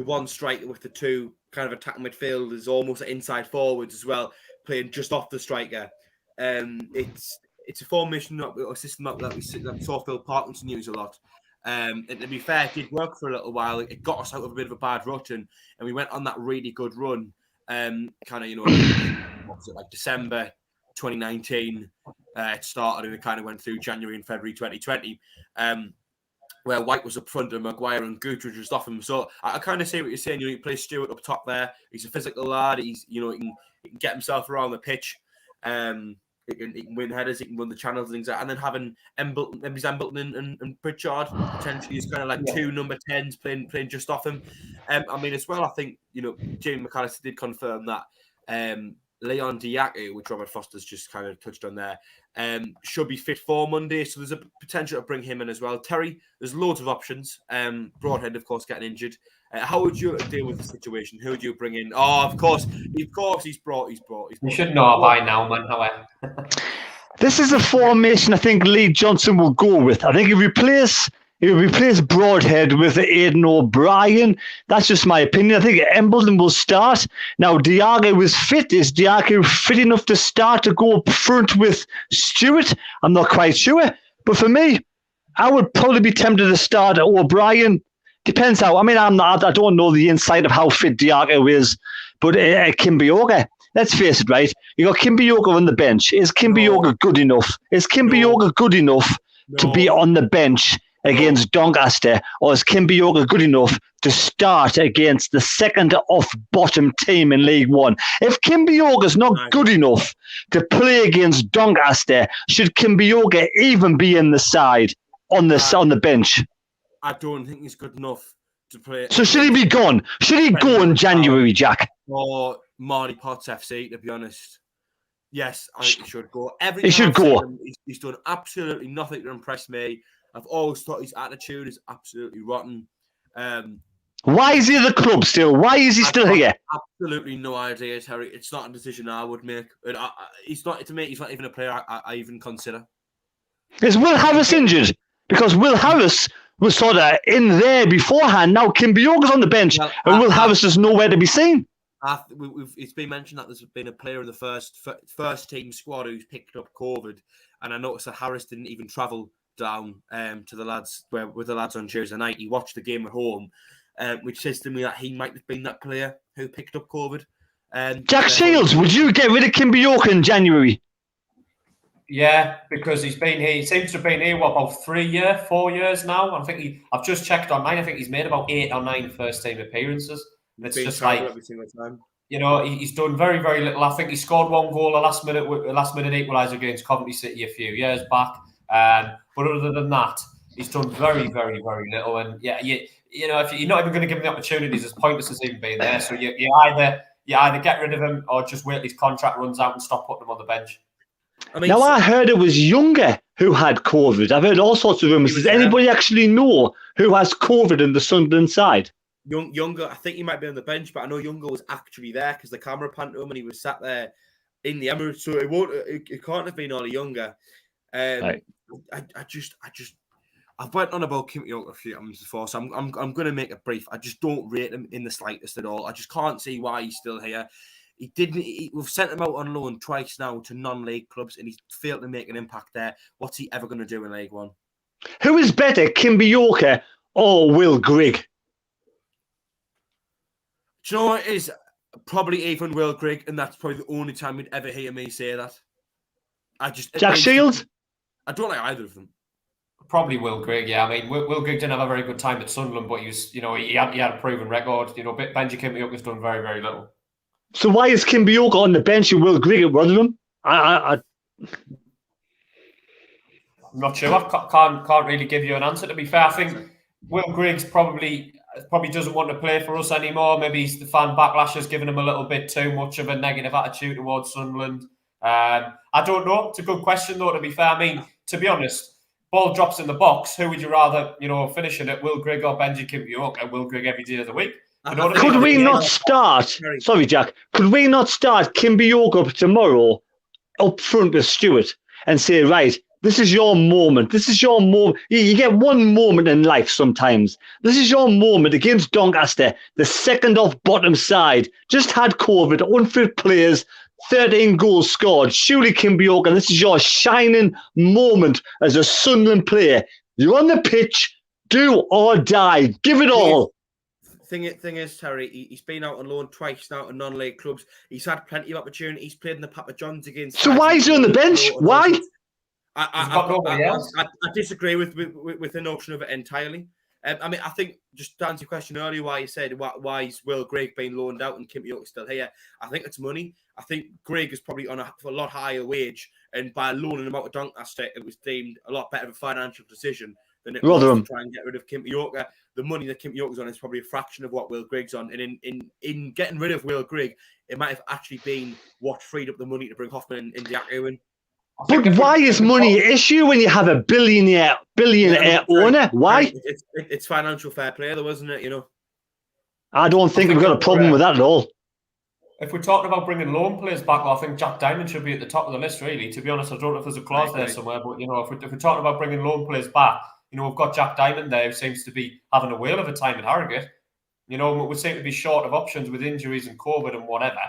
one striker with the 2 kind of attacking midfielders, almost inside forwards as well, playing just off the striker. It's a formation or system that we saw Phil Parkinson use a lot. And to be fair, it did work for a little while. It got us out of a bit of a bad rut, and we went on that really good run. What was it, like December 2019? It started and it kind of went through January and February 2020. Where White was up front and Maguire and Gooch were just off him. So I kind of see what you're saying. You play Stewart up top there. He's a physical lad. He can get himself around the pitch. He can win headers. He can run the channels and things like that. And then having Embleton and Pritchard potentially is kind of like 2 number 10s playing just off him. I mean, as well, I think Jamie McAllister did confirm that Leon Dejaku, which Robert Foster's just kind of touched on there, should be fit for Monday. So there's a potential to bring him in as well. Terry, there's loads of options. Broadhead, of course, getting injured. How would you deal with the situation? Who would you bring in? Oh, of course, he's brought. You should know by now, man. However, This is a formation I think Lee Johnson will go with. I think he'll replace Broadhead with Aidan O'Brien. That's just my opinion. I think Embleton will start. Now, Diago was fit. Is Diago fit enough to start to go up front with Stewart? I'm not quite sure. But for me, I would probably be tempted to start O'Brien. Depends how. I mean, I don't know the insight of how fit Diago is, but Kimbioka, let's face it, right? You got Kimbioka on the bench. Is Kimbioka good enough? Is Kimbioka good enough to be on the bench against Doncaster, or is Kimbioka good enough to start against the second off bottom team in League One? If Kimbioka's not good enough to play against Doncaster, should Kimbioka even be in the side on the bench? I don't think he's good enough to play. So should he be gone? Should he go in January, Jack? Or Marty Potts FC, to be honest. Yes, I think he should go. He should go. He's done absolutely nothing to impress me. I've always thought his attitude is absolutely rotten. Why is he at the club still? Why is he still here? Absolutely no idea, Terry. It's not a decision I would make. He's not even a player I even consider. Is Will Harris injured? Because Will Harris was sort of in there beforehand. Now Kimbioka's on the bench, and Will Harris is nowhere to be seen. It's been mentioned that there's been a player in the first team squad who's picked up COVID, and I noticed that Harris didn't even travel down to the lads with the lads on Tuesday night. He watched the game at home, which says to me that he might have been that player who picked up COVID. Jack Shields, would you get rid of Kimbioka in January? Yeah, because he's been here. He seems to have been here about 4 years now. I think I've just checked online. I think he's made about 8 or 9 first team appearances. And it's just like every single time. You know, he's done very, very little. I think he scored 1 goal, a last minute equaliser against Coventry City a few years back. But other than that, he's done very, very, very little. And yeah, you know, if you're not even going to give him the opportunities, as pointless as even being there. So you either get rid of him or just wait till his contract runs out and stop putting him on the bench. I heard it was Younger who had COVID. I've heard all sorts of rumours. Does anybody actually know who has COVID in the Sunderland side? Younger, I think he might be on the bench, but I know Younger was actually there because the camera panned to him and he was sat there in the Emirates. So it can't have been Ollie Younger. Right. I've went on about Kimbioka a few times before, so I'm going to make it brief. I just don't rate him in the slightest at all. I just can't see why he's still here. We've sent him out on loan twice now to non-league clubs, and he's failed to make an impact there. What's he ever going to do in League One? Who is better, Kimbioka or Will Grigg? Do you know what it is? Probably even Will Grigg, and that's probably the only time you'd ever hear me say that. Jack Shields? I don't like either of them. Probably Will Grigg, yeah. I mean, Will Grigg didn't have a very good time at Sunderland, but he had a proven record. You know, Benji Kimbioka's done very, very little. So why is Kimbioka on the bench and Will Grigg at Rotherham? I'm not sure. I can't really give you an answer. To be fair, I think Will Griggs probably doesn't want to play for us anymore. Maybe the fan backlash has given him a little bit too much of a negative attitude towards Sunderland. I don't know. It's a good question, though, to be fair. I mean, to be honest, ball drops in the box. Who would you rather, finishing it, Will Grigg or Benji Kimbioka? Will Grigg every day of the week. Could we not start? Sorry, Jack. Could we not start Kimbioka tomorrow up front with Stewart and say, right, this is your moment. This is your moment. You get one moment in life sometimes. This is your moment against Doncaster, the second off bottom side. Just had COVID, unfit players, 13 goals scored. Surely Kimbioka, this is your shining moment as a Sunderland player. You're on the pitch, do or die. Give it all. Thing is, Terry, he's been out on loan twice now to non-league clubs. He's had plenty of opportunities. He's played in the Papa Johns against. So why is he on the bench? Why? I disagree with the notion of it entirely. I mean, I think just to answer your question earlier, why you said why is Will Grigg being loaned out and Kimbioka still here? I think it's money. I think Grigg is probably on a lot higher wage, and by loaning him out to Doncaster, it was deemed a lot better of a financial decision than it was to try and get rid of Kimbioka. The money that Kimbioka's on is probably a fraction of what Will Grigg's on. And in getting rid of Will Grigg, it might have actually been what freed up the money to bring Hoffman and Diaco in. But why is money an issue when you have a billionaire owner? Why? It's financial fair play, though, isn't it? I don't think we've got a problem with that at all. If we're talking about bringing loan players back, well, I think Jack Diamond should be at the top of the list, really. To be honest, I don't know if there's a clause there somewhere, but, you know, if we're talking about bringing loan players back, you know, we've got Jack Diamond there who seems to be having a whale of a time at Harrogate. You know, we seem to be short of options with injuries and COVID and whatever.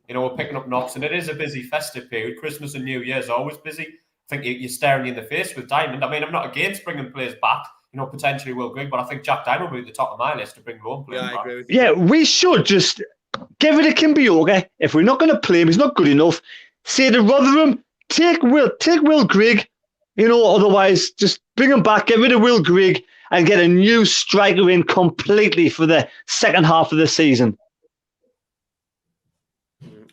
You know, we're picking up knocks, and it is a busy festive period. Christmas and New Year's are always busy. I think you're staring you in the face with Diamond. I mean, I'm not against bringing players back, you know, potentially Will Grigg, but I think Jack Diamond will be at the top of my list to bring loan players back. I agree with you. Yeah, we should just give it a Kimbioga. If we're not going to play him, he's not good enough. Say to Rotherham, take Will Grigg. You know, otherwise, just bring him back, get rid of Will Grigg, and get a new striker in completely for the second half of the season.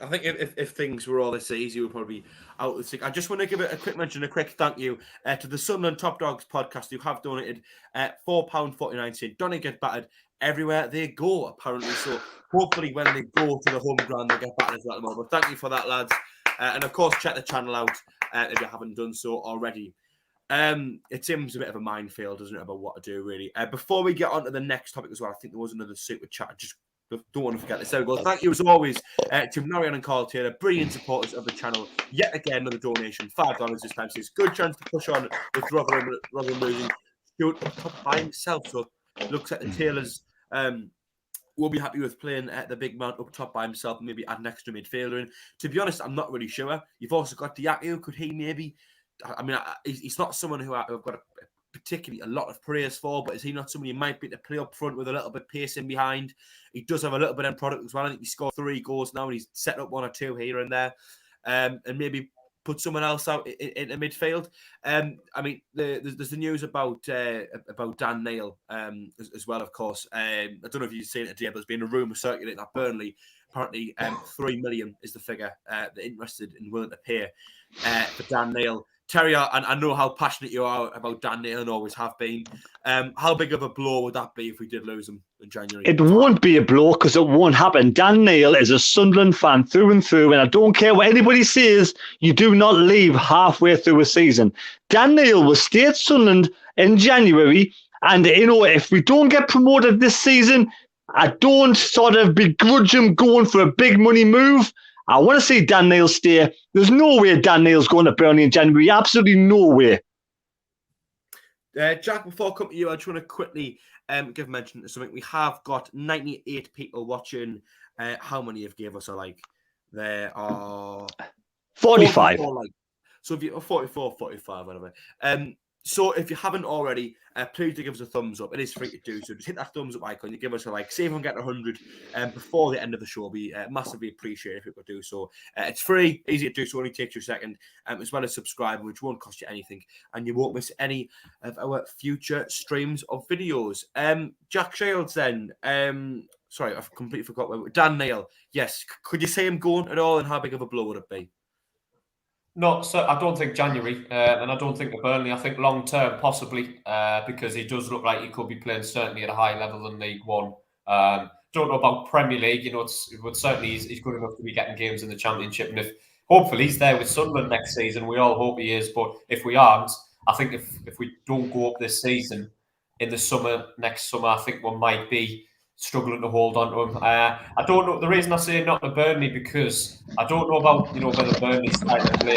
I think if things were all this easy, we'd probably be out of the sick. I just want to give it a quick mention, a quick thank you to the Sunderland Top Dogs podcast who have donated £4.49. Donny get battered everywhere they go, apparently. So hopefully when they go to the home ground, they get battered as well at the moment. But thank you for that, lads. And of course, check the channel out if you haven't done so already. It seems a bit of a minefield, doesn't it, about what to do, really. Before we get on to the next topic as well, I think there was another super chat. Just don't want to forget this. There we go. Thank you, as always, to Marianne and Carl Taylor, brilliant supporters of the channel. Yet again, another donation, $5 this time. So it's a good chance to push on with Rotherham losing. Stuart up top by himself. So looks at the Taylors. Will be happy with playing the big man up top by himself and maybe add an extra midfielder in. To be honest, I'm not really sure. You've also got Diaku. Could he maybe... I mean, he's not someone who I've got particularly a lot of praise for, but is he not someone you might be to play up front with a little bit of pace in behind? He does have a little bit of product as well. I think he scored 3 goals now and he's set up 1 or 2 here and there. And maybe put someone else out in the midfield. I mean, there's the news about Dan Neil as well, of course. I don't know if you've seen it today, but there's been a rumour circulating that Burnley, apparently 3 million is the figure they're interested and willing to pay for Dan Neil. Terry, I know how passionate you are about Dan Neil and always have been. How big of a blow would that be if we did lose him in January? It won't be a blow because it won't happen. Dan Neil is a Sunderland fan through and through, and I don't care what anybody says, you do not leave halfway through a season. Dan Neil will stay at Sunderland in January, and you know, if we don't get promoted this season, I don't sort of begrudge him going for a big money move. I want to see Dan Neil stay. There's no way Dan Neil's going to Burnley in January. Absolutely no way. Jack, before I come to you, I just want to quickly give mention to something. We have got 98 people watching. How many have gave us a like? There are 45. Like. So if you 44, 45, whatever. So if you haven't already, please do give us a thumbs up. It is free to do. So just hit that thumbs up icon. You give us a like. See if we can get 100 before the end of the show. We massively appreciate it if people do so. It's free, easy to do. So it only takes you a second. As well as subscribe, which won't cost you anything, and you won't miss any of our future streams of videos. Jack Shields, then. Sorry, I've completely forgot. Dan Neil. Yes, could you see him going at all, and how big of a blow would it be? No, so I don't think January, and I don't think the Burnley. I think long term, possibly, because he does look like he could be playing certainly at a higher level than League One. Don't know about Premier League. You know, but certainly he's good enough to be getting games in the Championship. And if hopefully he's there with Sunderland next season, we all hope he is. But if we aren't, I think if we don't go up this season, in the next summer, I think we might be struggling to hold on to him. I don't know. The reason I say not to Burnley, because I don't know about, you know, whether Burnley's style of play.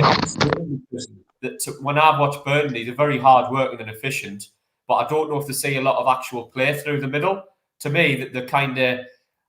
When I've watched Burnley, they're very hard working and efficient, but I don't know if they see a lot of actual play through the middle. To me, they're kind of,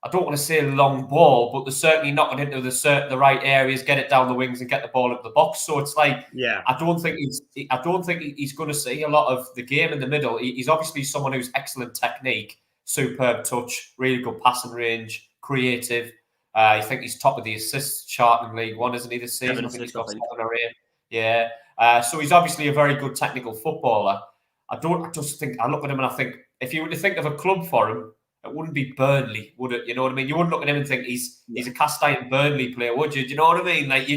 I don't want to say long ball, but they're certainly knocking into the right areas, get it down the wings and get the ball into the box. So it's like, yeah, I don't think he's going to see a lot of the game in the middle. He's obviously someone who's excellent technique, superb touch, really good passing range, creative. I think he's top of the assists chart in League One, isn't he, this season? I think he's got 7 or 8. Yeah. So he's obviously a very good technical footballer. I just think, I look at him and I think, if you were to think of a club for him, it wouldn't be Burnley, would it? You know what I mean? You wouldn't look at him and think he's a cast iron Burnley player, would you? Do you know what I mean? Like,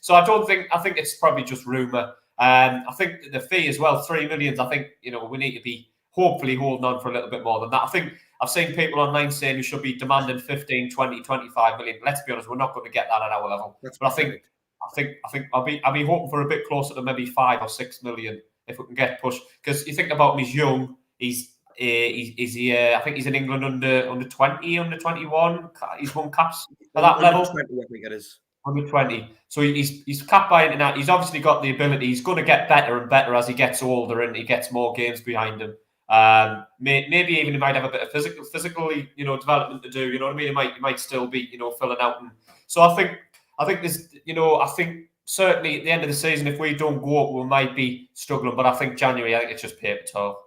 so I think it's probably just rumour. I think the fee as well, 3 million, I think, you know, we need to be hopefully holding on for a little bit more than that. I think I've seen people online saying we should be demanding 15, 20, 25 million. Let's be honest, we're not going to get that at our level. But I think I'll be hoping for a bit closer to maybe 5 or 6 million if we can get pushed. Because you think about him, he's young, he's Is he? I think he's in England under 20, under 21. He's won caps at that level. 20, I think it is. Under 20. So he's capped by international. He's obviously got the ability. He's going to get better and better as he gets older and he gets more games behind him. Maybe even he might have a bit of physically, development to do. You know what I mean? He might still be, filling out. And so I think this, I think certainly at the end of the season, if we don't go up, we might be struggling. But I think January, I think it's just paper talk.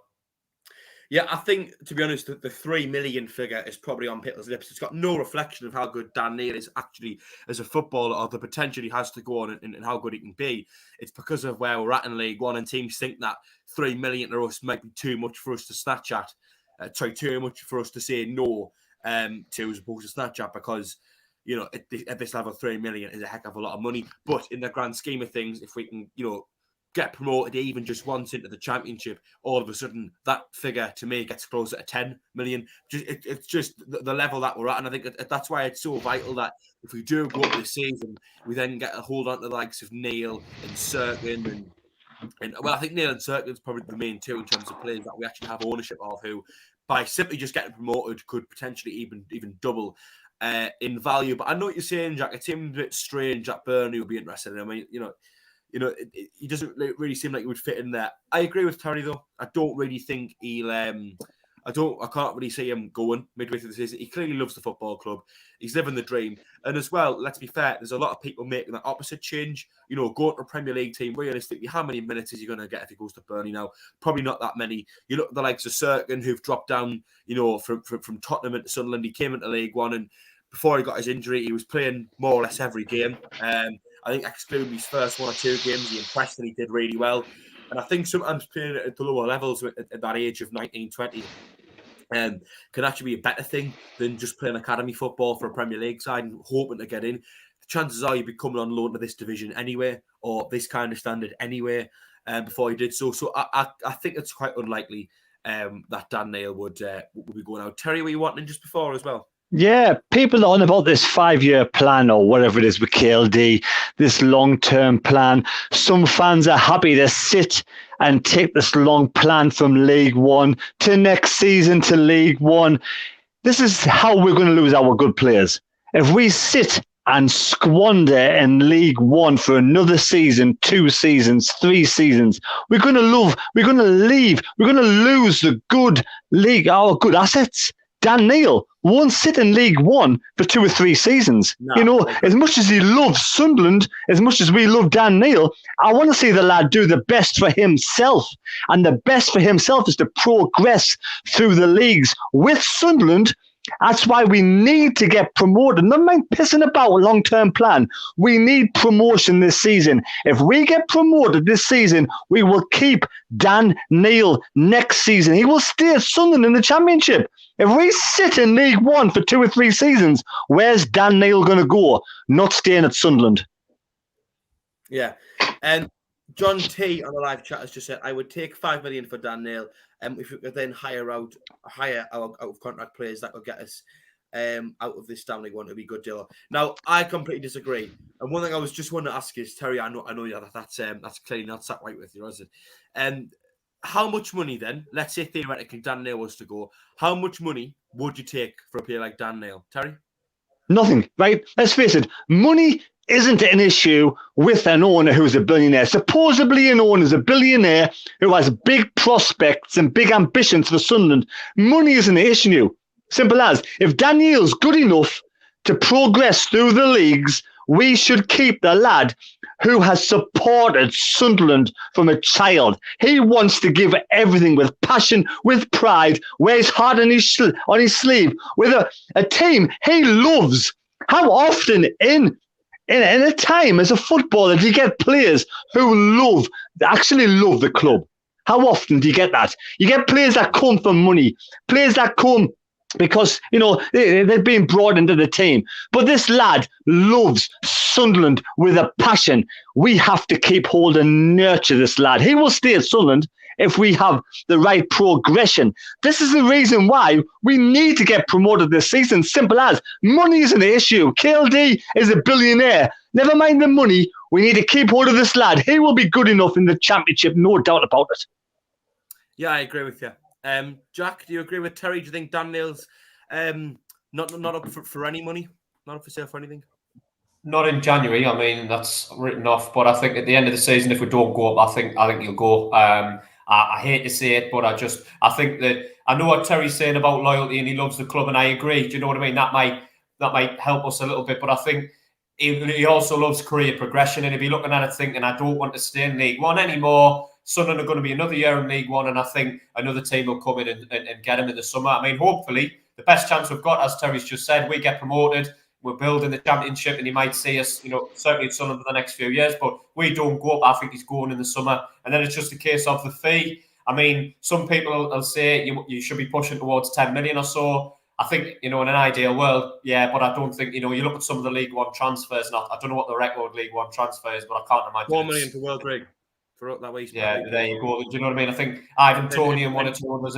Yeah, I think, to be honest, the 3 million figure is probably on people's lips. It's got no reflection of how good Dan Neil is actually as a footballer or the potential he has to go on and how good he can be. It's because of where we're at in League One, and teams think that 3 million to us might be too much for us to snatch at. Too much for us to say no to as opposed to snatch at, because, at this level, 3 million is a heck of a lot of money. But in the grand scheme of things, if we can, get promoted even just once into the Championship, all of a sudden that figure to me gets closer to 10 million. It's just the level that we're at, and I think that's why it's so vital that if we do go up this season, we then get a hold on to the likes of Neil and Serkin and well, I think Neil and Serkin is probably the main two in terms of players that we actually have ownership of, who by simply just getting promoted could potentially even double in value. But I know what you're saying, Jack. It seems a bit strange that Burnley would be interested in him. I mean, he doesn't really seem like he would fit in there. I agree with Terry, though. I don't really think he'll. I can't really see him going midway through the season. He clearly loves the football club. He's living the dream. And as well, let's be fair, there's a lot of people making that opposite change. Going to a Premier League team, realistically, how many minutes is he going to get if he goes to Burnley now? Probably not that many. You look at the likes of Serkin, who've dropped down, from Tottenham into Sunderland. He came into League One, and before he got his injury, he was playing more or less every game. I think excluding his first 1 or 2 games, he impressed and he did really well. And I think sometimes playing at the lower levels at that age of 19, 20 can actually be a better thing than just playing academy football for a Premier League side and hoping to get in. The chances are you'd be coming on loan to this division anyway, or this kind of standard anyway, before you did so. So I think it's quite unlikely that Dan Neil would be going out. Terry, were you wanting just before as well? Yeah, people are on about this 5-year plan or whatever it is with KLD, this long-term plan. Some fans are happy to sit and take this long plan from League One to next season to League One. This is how we're going to lose our good players. If we sit and squander in League One for another season, 2 seasons, 3 seasons, we're going to lose the good league, our good assets. Dan Neil won't sit in League One for 2 or 3 seasons. No. As much as he loves Sunderland, as much as we love Dan Neil, I want to see the lad do the best for himself. And the best for himself is to progress through the leagues with Sunderland. That's why we need to get promoted. Never mind pissing about a long-term plan. We need promotion this season. If we get promoted this season, we will keep Dan Neil next season. He will stay at Sunderland in the Championship. If we sit in League One for 2 or 3 seasons, where's Dan Neil going to go? Not staying at Sunderland. Yeah. And John T on the live chat has just said, I would take 5 million for Dan Neil. If we could then hire our out of contract players, that would get us out of this down League One, it'd be a good deal. Now, I completely disagree. And one thing I was just wanting to ask is, Terry, I know that's clearly not sat right with you, is it? How much money then, let's say theoretically Dan Neil was to go, how much money would you take for a player like Dan Neil? Terry? Nothing, right? Let's face it, money isn't an issue with an owner who's a billionaire. Supposedly an owner is a billionaire who has big prospects and big ambitions for Sunderland. Money isn't an issue. Simple as, if Daniel's good enough to progress through the leagues, we should keep the lad who has supported Sunderland from a child. He wants to give everything with passion, with pride, wears heart on his sleeve, with a team he loves. How often in a time as a footballer do you get players who actually love the club? How often do you get that? You get players that come for money, players that come because, they're being brought into the team. But this lad loves Sunderland with a passion. We have to keep hold and nurture this lad. He will stay at Sunderland if we have the right progression. This is the reason why we need to get promoted this season. Simple as, money isn't an issue. KLD is a billionaire. Never mind the money. We need to keep hold of this lad. He will be good enough in the Championship, no doubt about it. Yeah, I agree with you. Jack, do you agree with Terry? Do you think Dan Neil's not up for any money? Not up for sale for anything? Not in January. I mean, that's written off. But I think at the end of the season, if we don't go up, I think he'll go. I hate to say it, but I think that I know what Terry's saying about loyalty, and he loves the club, and I agree. Do you know what I mean? That might help us a little bit. But I think he also loves career progression, and he'll be looking at it thinking, I don't want to stay in League One anymore. Sunderland are going to be another year in League One, and I think another team will come in and get him in the summer. I mean, hopefully, the best chance we've got, as Terry's just said, we get promoted. We're building the Championship, and he might see us, certainly at Sunderland for the next few years. But we don't go up. I think he's going in the summer, and then it's just a case of the fee. I mean, some people will say you should be pushing towards 10 million or so. I think, in an ideal world, yeah, but I don't think, you look at some of the League One transfers, and I don't know what the record League One transfer is, but I can't imagine. 4 million to World Rig for that way. Yeah, there you go. Do you know what I mean? I think Ivan Toney and one or two others.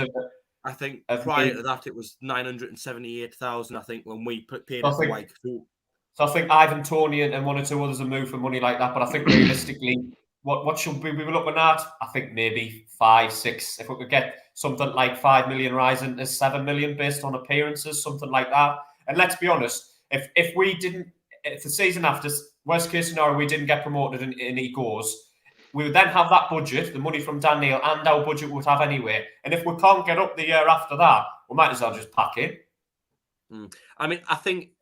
I think prior to that, it was 978,000. I think when we paid it for White. So I think Ivan Toney and one or two others have moved for money like that. But I think realistically, what should we be looking at? I think maybe 5, 6. If we could get something like 5 million rising to 7 million based on appearances, something like that. And let's be honest, if the season after, worst case scenario, we didn't get promoted and he goes, we would then have that budget, the money from Dan Neil, and our budget we would have anyway. And if we can't get up the year after that, we might as well just pack it. I mean, I think,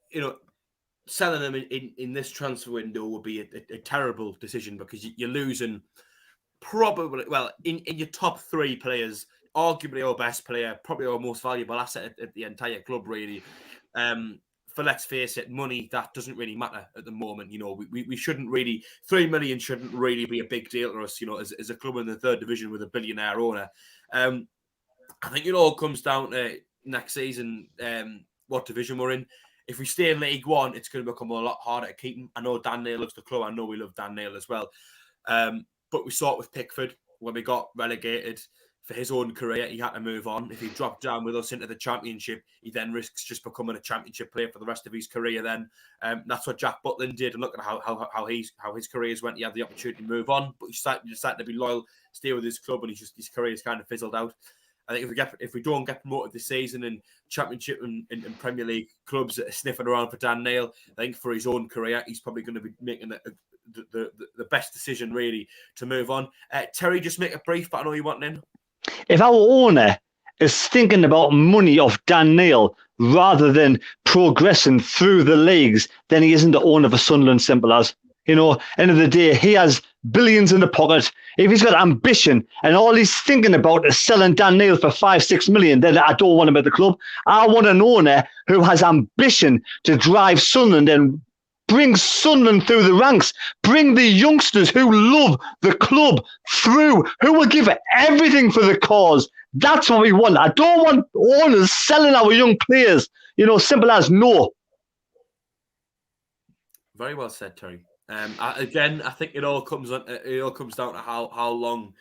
selling them in this transfer window would be a terrible decision because you're losing probably, in your top 3 players, arguably our best player, probably our most valuable asset at the entire club, really. For let's face it, money, that doesn't really matter at the moment. We shouldn't really, 3 million shouldn't really be a big deal to us, as a club in the 3rd division with a billionaire owner. I think it all comes down to next season, what division we're in. If we stay in League One, it's going to become a lot harder to keep him. I know Dan Neil loves the club. I know we love Dan Neil as well. But we saw it with Pickford when we got relegated. For his own career, he had to move on. If he dropped down with us into the Championship, he then risks just becoming a Championship player for the rest of his career. Then that's what Jack Butland did, and look at how his careers went. He had the opportunity to move on, but he decided to be loyal, stay with his club, and his career's kind of fizzled out. I think if we don't get promoted this season in Championship and Premier League clubs that are sniffing around for Dan Neil, I think for his own career, he's probably going to be making the best decision really to move on. Terry, just make it brief, but I know you want in. If our owner is thinking about money off Dan Neil rather than progressing through the leagues, then he isn't the owner for Sunderland, simple as. End of the day, he has billions in the pocket. If he's got ambition and all he's thinking about is selling Dan Neil for 5, 6 million, then I don't want him at the club. I want an owner who has ambition to drive Sunderland and bring Sunderland through the ranks. Bring the youngsters who love the club through, who will give everything for the cause. That's what we want. I don't want owners selling our young players. Simple as no. Very well said, Terry. I think it all comes down to how long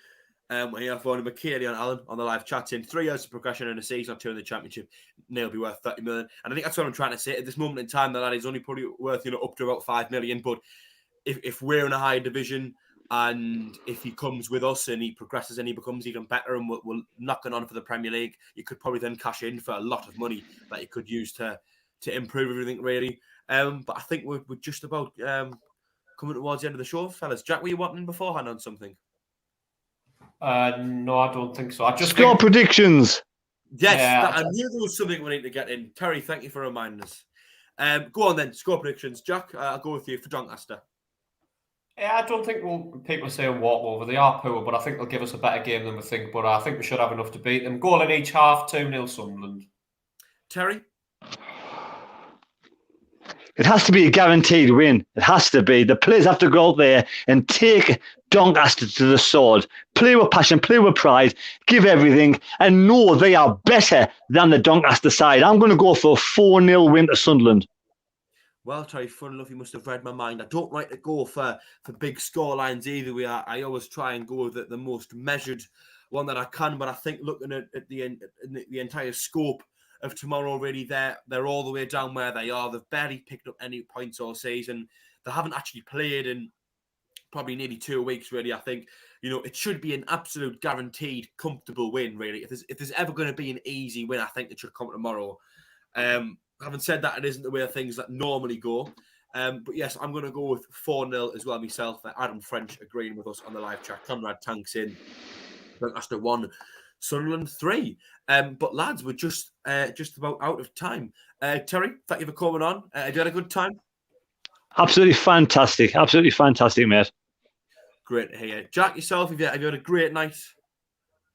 we have Donny McKay and Alan on the live chatting. 3 years of progression in a season or 2 in the Championship, Neil will be worth 30 million. And I think that's what I'm trying to say. At this moment in time, the lad is only probably worth up to about 5 million. But if we're in a higher division and if he comes with us and he progresses and he becomes even better and we're knocking on for the Premier League, you could probably then cash in for a lot of money that you could use to improve everything really. But I think we're just about coming towards the end of the show, fellas. Jack, were you wanting beforehand on something? No, I don't think so. Score predictions. Yes, I knew there was something we need to get in. Terry, thank you for reminding us. Go on then, score predictions. Jack, I'll go with you for Doncaster. Yeah, I don't think people are saying walkover. They are poor, but I think they'll give us a better game than we think. But I think we should have enough to beat them. Goal in each half, 2-0 Sunderland. Terry? It has to be a guaranteed win. It has to be. The players have to go out there and take Doncaster to the sword. Play with passion, play with pride, give everything, and know they are better than the Doncaster side. I'm going to go for a 4-0 win to Sunderland. Well, Terry, fun enough, you must have read my mind. I don't like to go for big scorelines either. I always try and go with the most measured one that I can, but I think looking at the entire scope of tomorrow, really, they're all the way down where they are. They've barely picked up any points all season. They haven't actually played in probably nearly 2 weeks, really. I think, it should be an absolute guaranteed, comfortable win, really. If there's ever going to be an easy win, I think it should come tomorrow. Having said that, it isn't the way of things that normally go. But yes, I'm going to go with 4-0 as well myself. Adam French agreeing with us on the live chat. Conrad tanks in. Doncaster 1, Sunderland 3. But lads, we're just about out of time. Terry, thank you for coming on. Have you had a good time? Absolutely fantastic, mate. Great to hear. Jack, yourself, have you had a great night?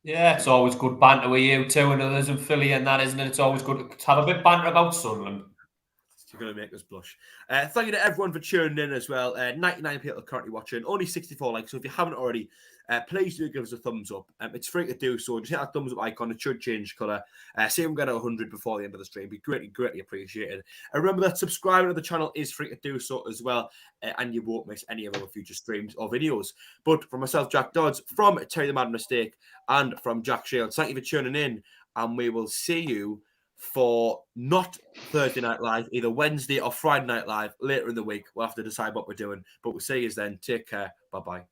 Yeah, it's always good banter with you two and others in Philly and that, isn't it? It's always good to have a bit banter about Sunderland. You're going to make us blush. Thank you to everyone for tuning in as well. 99 people are currently watching, only 64 likes. So if you haven't already, please do give us a thumbs up. It's free to do so. Just hit that thumbs up icon. It should change colour. See if we can get 100 before the end of the stream. Be greatly appreciated. And remember that subscribing to the channel is free to do so as well. And you won't miss any of our future streams or videos. But from myself, Jack Dodds, from Terry the Mad Mistake, and from Jack Shields, thank you for tuning in. And we will see you for not Thursday Night Live, either Wednesday or Friday Night Live later in the week. We'll have to decide what we're doing. But we'll see you then. Take care. Bye-bye.